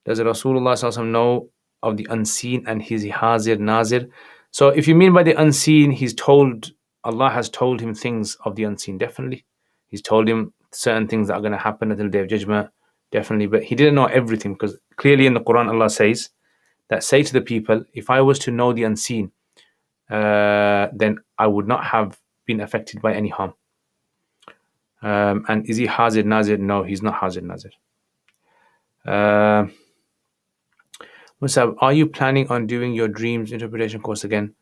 Does Rasulullah Sallallahu Alaihi Wasallam know of the unseen and his hazir nazir? So if you mean by the unseen, Allah has told him things of the unseen, definitely. He's told him certain things that are going to happen until the Day of Judgment, definitely. But he didn't know everything, because clearly in the Quran Allah says that, say to the people, if I was to know the unseen, then I would not have been affected by any harm. And is he hazir nazir? No, he's not hazir nazir. Musab, are you planning on doing your dreams interpretation course again?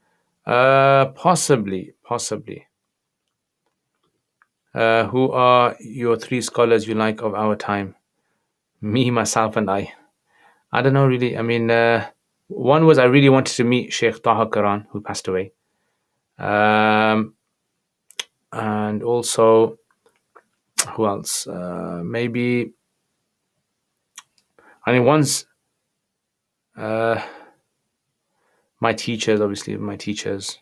Possibly. Who are your three scholars you like of our time? Me, myself, and I. I don't know really. I mean, one was I really wanted to meet Sheikh Taha Karan, who passed away. And also, who else? Maybe, I mean, once my teachers, obviously, my teachers.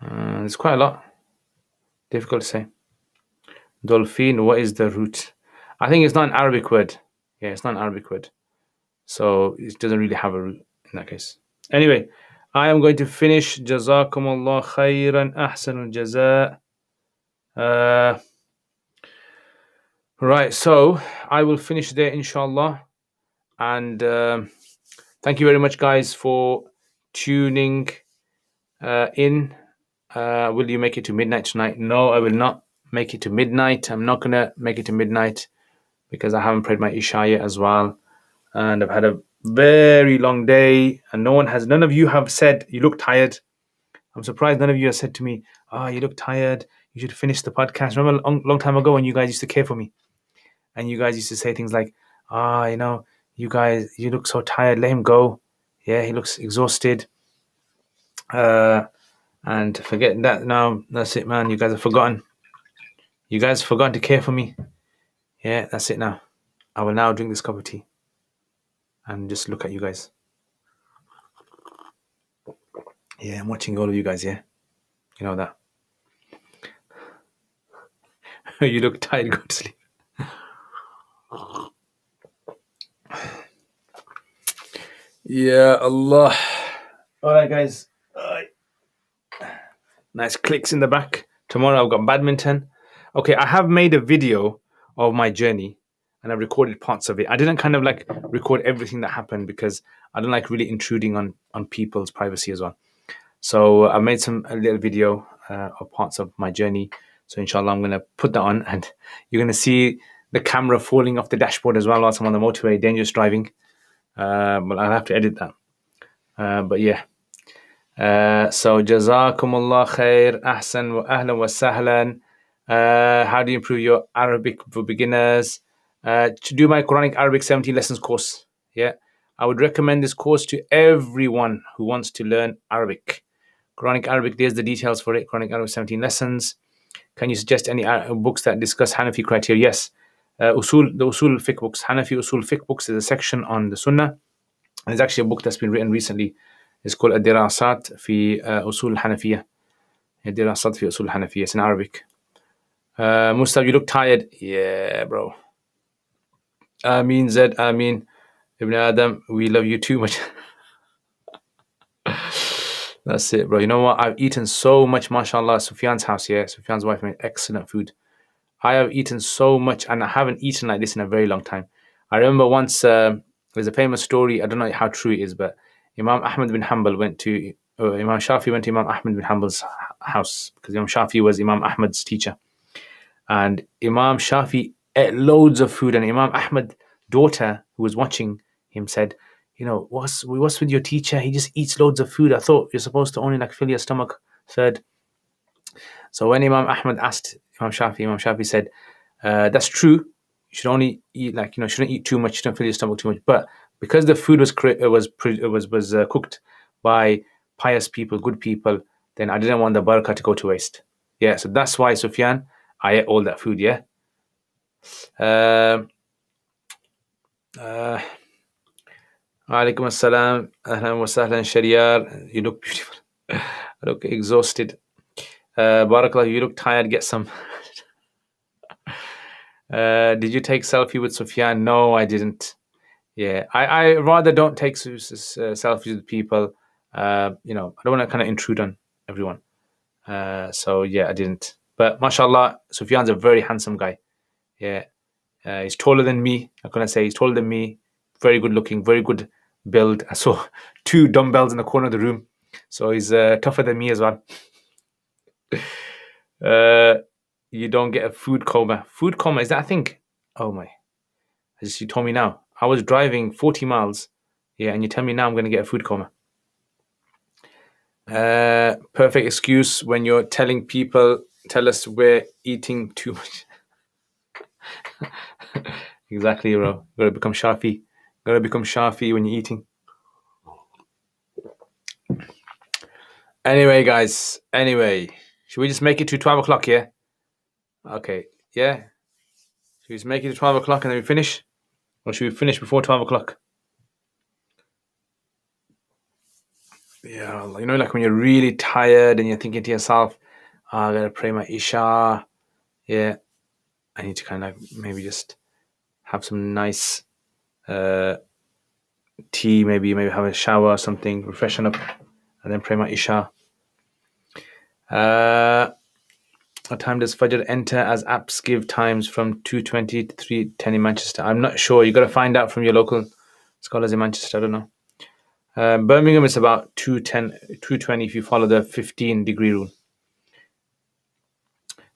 There's quite a lot. Difficult to say. Dolphin, what is the root? I think it's not an Arabic word. Yeah, it's not an Arabic word. So it doesn't really have a root in that case. Anyway, I am going to finish. Jazakumullah khairan ahsanul jaza. Right, so I will finish there, inshallah. And thank you very much, guys, for tuning in. Will you make it to midnight tonight? No, I will not make it to midnight. I'm not going to make it to midnight because I haven't prayed my Isha yet as well. And I've had a very long day. And none of you have said you look tired. I'm surprised none of you have said to me, you look tired. You should finish the podcast. Remember a long time ago when you guys used to care for me? And you guys used to say things like, you guys, you look so tired. Let him go. Yeah, he looks exhausted. And forget that now. That's it, man. You guys have forgotten. You guys have forgotten to care for me. Yeah, that's it now. I will now drink this cup of tea and just look at you guys. Yeah, I'm watching all of you guys, yeah? You know that. You look tired, go to sleep. Yeah, Allah. Alright, guys. Nice clicks in the back. Tomorrow I've got badminton. Okay, I have made a video of my journey and I recorded parts of it. I didn't kind of like record everything that happened because I don't like really intruding on people's privacy as well. So I made a little video of parts of my journey. So inshallah, I'm going to put that on and you're going to see the camera falling off the dashboard as well whilst I'm on the motorway, dangerous driving. But I'll have to edit that. But yeah. So jazakumullah khair, ahsan wa ahlan wa sahlan. How do you improve your Arabic for beginners? To do my Quranic Arabic 17 lessons course. Yeah. I would recommend this course to everyone who wants to learn Arabic. Quranic Arabic, there's the details for it. Quranic Arabic 17 lessons. Can you suggest any books that discuss Hanafi criteria? Yes. The Usul Fiqh books. Hanafi Usul Fiqh books is a section on the Sunnah. And there's actually a book that's been written recently. It's called Ad-Dirasat fi Usul Hanafiyya. Ad-Dirasat fi Usul Hanafiyya. It's in Arabic. Mustab, you look tired. Yeah, bro. Ameen Zed, Ameen. Ibn Adam, we love you too much. That's it, bro. You know what? I've eaten so much, mashallah. Sufyan's house, yeah. Sufyan's wife made excellent food. I have eaten so much, and I haven't eaten like this in a very long time. I remember once, there's a famous story, I don't know how true it is, but Imam Ahmad bin Hanbal Imam Shafi went to Imam Ahmad bin Hanbal's house, because Imam Shafi was Imam Ahmad's teacher. And Imam Shafi ate loads of food, and Imam Ahmad's daughter, who was watching him, said, what's with your teacher? He just eats loads of food. I thought you're supposed to only fill your stomach third. So when Imam Ahmad asked Imam Shafi said, that's true. You should only eat shouldn't eat too much, shouldn't fill your stomach too much. But because the food was cooked by pious people, good people, then I didn't want the barakah to go to waste. Yeah, so that's why, Sufyan, I ate all that food, yeah. Alaikum assalam, ahlan wa sahlan, Shariyar. You look beautiful. I look exhausted. Barakallah, you look tired. Get some. Did you take selfie with Sufyan? No, I didn't. Yeah, I rather don't take selfies with people. I don't want to kind of intrude on everyone. So yeah, I didn't. But mashallah, Sufyan's a very handsome guy. Yeah, he's taller than me. I'm gonna say he's taller than me. Very good looking, very good build. I saw 2 dumbbells in the corner of the room, so he's tougher than me as well. You don't get a food coma. Food coma, is that a thing? Oh my! You told me now. I was driving 40 miles, yeah, and you tell me now I'm going to get a food coma. Perfect excuse when you're telling people, tell us we're eating too much. Exactly, bro. Gotta become Shafi. Gotta become Shafi when you're eating. Anyway, guys. Should we just make it to 12 o'clock, yeah? Okay, yeah. Should we just make it to 12 o'clock and then we finish? Or should we finish before 12 o'clock? Yeah, you know, like when you're really tired and you're thinking to yourself, I gotta pray my Isha. Yeah, I need to kind of maybe just have some nice tea, maybe have a shower or something, refreshen up, and then pray my Isha. What time does Fajr enter, as apps give times from 2:20 to 3:10 in Manchester? I'm not sure. You got to find out from your local scholars in Manchester. I don't know. Birmingham is about 2:20 if you follow the 15-degree rule.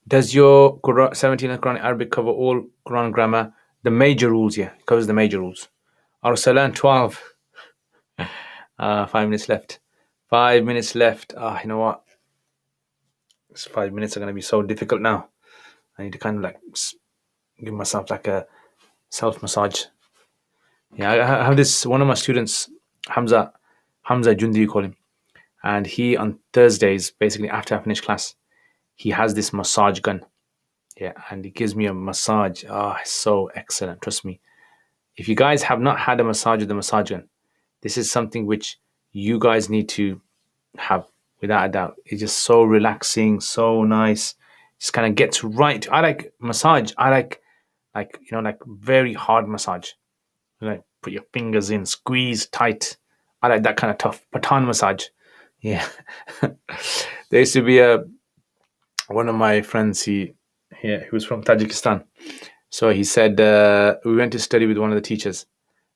Does your 17th Quran Arabic cover all Quran grammar? The major rules, yeah. It covers the major rules. Ar-Salan 12. 5 minutes left. 5 minutes left. You know what? These 5 minutes are going to be so difficult now. I need to kind of like give myself like a self-massage. Yeah, I have this, one of my students, Hamza Jundi, you call him. And he, on Thursdays, basically after I finish class, he has this massage gun. Yeah, and he gives me a massage. It's so excellent. Trust me. If you guys have not had a massage with the massage gun, this is something which you guys need to have without a doubt. It's just so relaxing, so nice. Just kind of gets right. I like massage. I like very hard massage. Like put your fingers in, squeeze tight. I like that kind of tough Patan massage. Yeah. There used to be one of my friends. He was from Tajikistan. So he said we went to study with one of the teachers,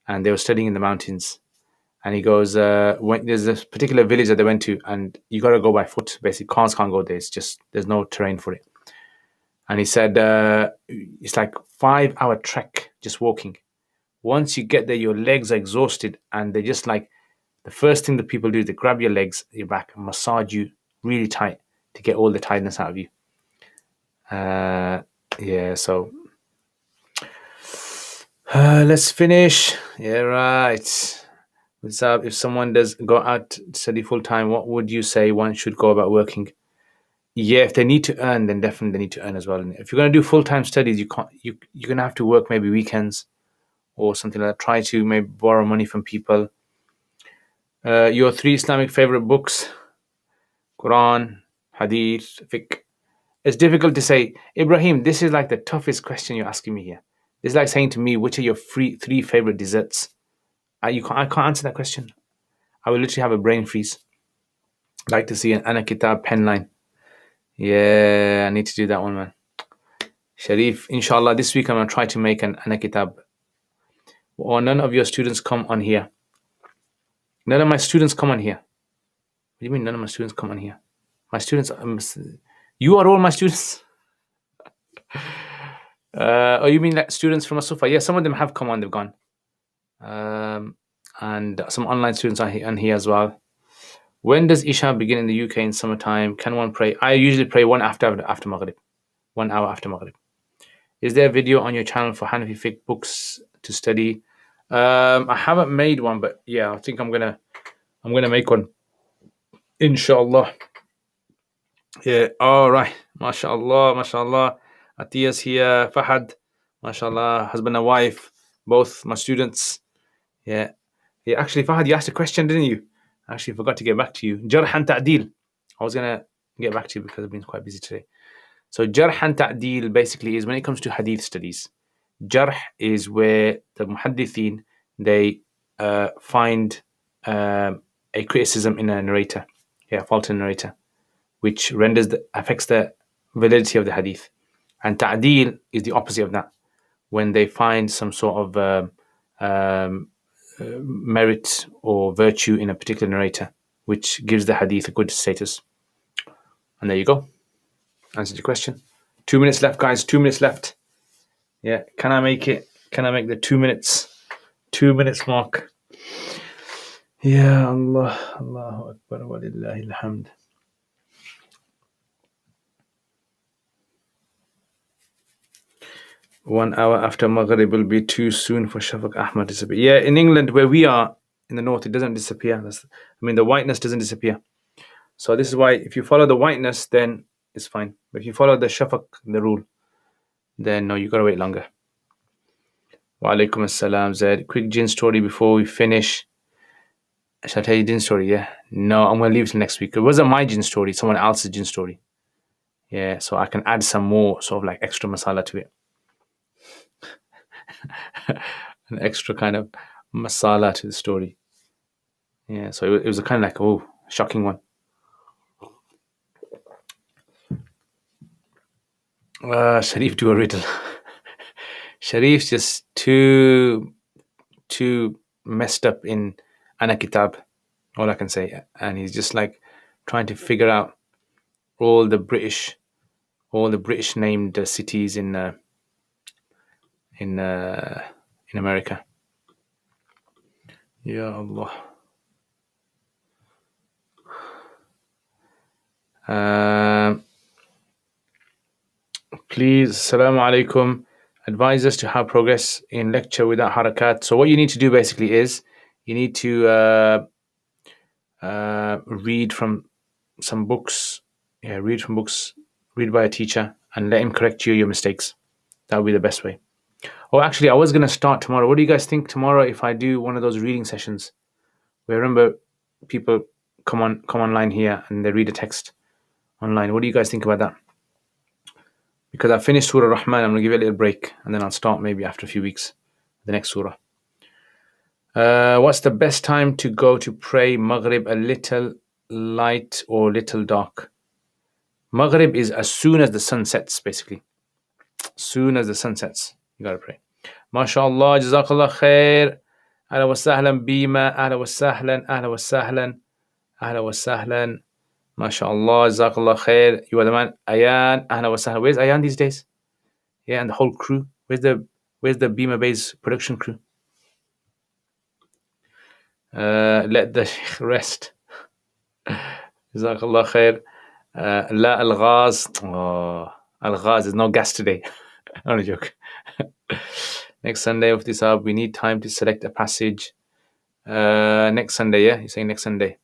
and they were studying in the mountains. And he goes, when there's a particular village that they went to, and you got to go by foot. Basically, cars can't go there. It's just there's no terrain for it. And he said it's like 5-hour trek just walking. Once you get there, your legs are exhausted, and they're just like the first thing that people do is they grab your legs, your back, and massage you really tight to get all the tiredness out of you. Yeah, so let's finish. Yeah, right. What's up? If someone does go out to study full time, what would you say one should go about working? Yeah, if they need to earn, then definitely they need to earn as well. And if you're going to do full time studies, you're going to have to work maybe weekends or something like that. Try to maybe borrow money from people. Your 3 Islamic favorite books: Quran, Hadith, Fiqh. It's difficult to say. Ibrahim, this is like the toughest question you're asking me here. It's like saying to me, which are your 3 favorite desserts? I can't answer that question. I will literally have a brain freeze. I'd like to see an Ana Kitab pen line. Yeah, I need to do that one, man. Sharif, inshallah, this week I'm going to try to make an Ana Kitab. Or none of your students come on here. None of my students come on here. What do you mean none of my students come on here? My students, you are all my students. Oh, you mean like students from Asufa? Yeah, some of them have come on, they've gone. And some online students are on here as well. When does Isha begin in the UK in summertime? Can one pray? I usually pray 1 after Maghrib. 1 hour after Maghrib. Is there a video on your channel for Hanafi fiqh books to study? I haven't made one, but yeah, I think I'm gonna make one. Inshallah. Yeah, all right. MashaAllah. Atiya's here, Fahad, MashaAllah, husband and wife, both my students. Yeah. Actually, Fahad, you asked a question, didn't you? I actually forgot to get back to you. Jarh and Ta'dil. I was going to get back to you because I've been quite busy today. So Jarh and Ta'dil basically is when it comes to hadith studies. Jarh is where the muhaddithin, they find a criticism in a narrator. Yeah, fault in a narrator, which affects the validity of the hadith. And Ta'dil is the opposite of that. When they find some sort of merit or virtue in a particular narrator, which gives the hadith a good status. And there you go. Answered your question. 2 minutes left, guys. 2 minutes left. Yeah. Can I make it? Can I make the 2 minutes? 2 minutes mark. Yeah, Allahu Akbar wa lillahi alhamd. One hour after Maghrib will be too soon for Shafaq Ahmad to disappear. Yeah, in England, where we are in the north, it doesn't disappear. The whiteness doesn't disappear. So this is why if you follow the whiteness, then it's fine. But if you follow the shafaq, the rule, then no, you gotta wait longer. Wa alaikum assalam, Zaid. Quick jinn story before we finish. Shall I tell you jinn story? Yeah. No, I'm gonna leave it till next week. It wasn't my jinn story, someone else's jinn story. Yeah, so I can add some more sort of like extra masala to it. An extra kind of masala to the story. Yeah, so it was a kind of like, shocking one. Sharif, do a riddle. Sharif's just too messed up in Ana Kitab, all I can say. And he's just like trying to figure out all the British named cities in America. Ya Allah. Please, Assalamu alaikum. Advise us to have progress in lecture without harakat. So what you need to do basically is you need to read from some books. Yeah, read from books. Read by a teacher and let him correct your mistakes. That would be the best way. Oh, actually, I was going to start tomorrow. What do you guys think tomorrow if I do one of those reading sessions? Where remember people come online here and they read a text online. What do you guys think about that? Because I finished Surah Rahman, I'm going to give it a little break and then I'll start maybe after a few weeks, the next surah. What's the best time to go to pray Maghrib? A little light or little dark? Maghrib is as soon as the sun sets, basically. As soon as the sun sets, you got to pray. MashaAllah, Jazakallah khair. Ahla wa sahlan bima, ahla wa sahlan, ahla wa sahlan, ahla wa sahlan. MashaAllah, Jazakallah khair. You are the man. Ayan, ahla wa sahlan. Where's Ayan these days? Yeah, and the whole crew. Where's the Bima Bay's production crew? Let the Sheikh rest. Jazakallah khair. La al-ghaz. Oh, al-ghaz is no gas today. Not a joke. Next Sunday of this we need time to select a passage. Next Sunday, yeah? You're saying next Sunday?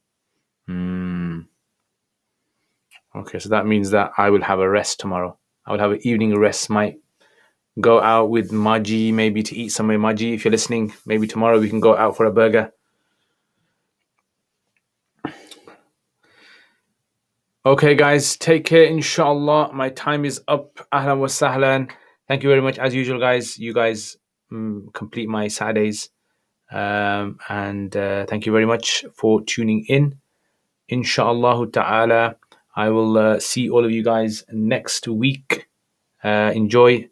Okay, so that means that I will have a rest tomorrow. I will have an evening rest. Might go out with Maji, maybe to eat somewhere. Maji, if you're listening, maybe tomorrow we can go out for a burger. Okay, guys, take care, inshallah. My time is up. Ahlan wa sahlan. Thank you very much. As usual, guys, you guys complete my Saturdays. And thank you very much for tuning in. Inshallah ta'ala, I will see all of you guys next week. Enjoy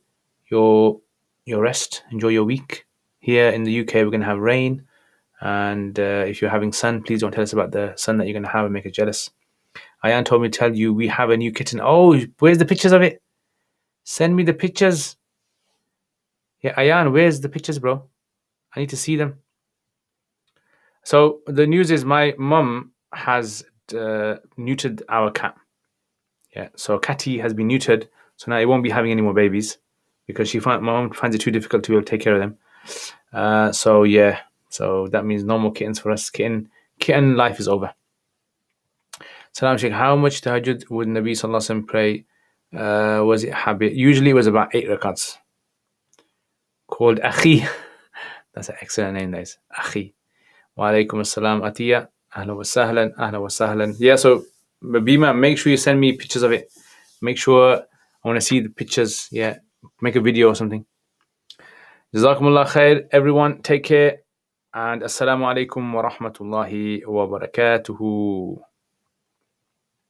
your rest. Enjoy your week. Here in the UK, we're going to have rain. And if you're having sun, please don't tell us about the sun that you're going to have and make us jealous. Ayan told me to tell you we have a new kitten. Oh, where's the pictures of it? Send me the pictures. Yeah, Ayan, where's the pictures, bro? I need to see them. So the news is my mum has neutered our cat. Yeah, so Catty has been neutered. So now it won't be having any more babies because my mum finds it too difficult to take care of them. So yeah, so that means no more kittens for us. Kitten life is over. Salam Sheikh, how much tahajjud would Nabi Sallallahu Alaihi Wasallam pray? Was it habit? Usually it was about 8 rakats. Called Akhi. That's an excellent name, guys. Akhi. Wa alaikum assalam, Atiya. Ahla wa sahlan, ahla wa sahlan. Yeah, so Bima, make sure you send me pictures of it. Make sure I want to see the pictures. Yeah, make a video or something. Jazakumullah khair, everyone. Take care. And assalamu alaikum wa rahmatullahi wa barakatuhu.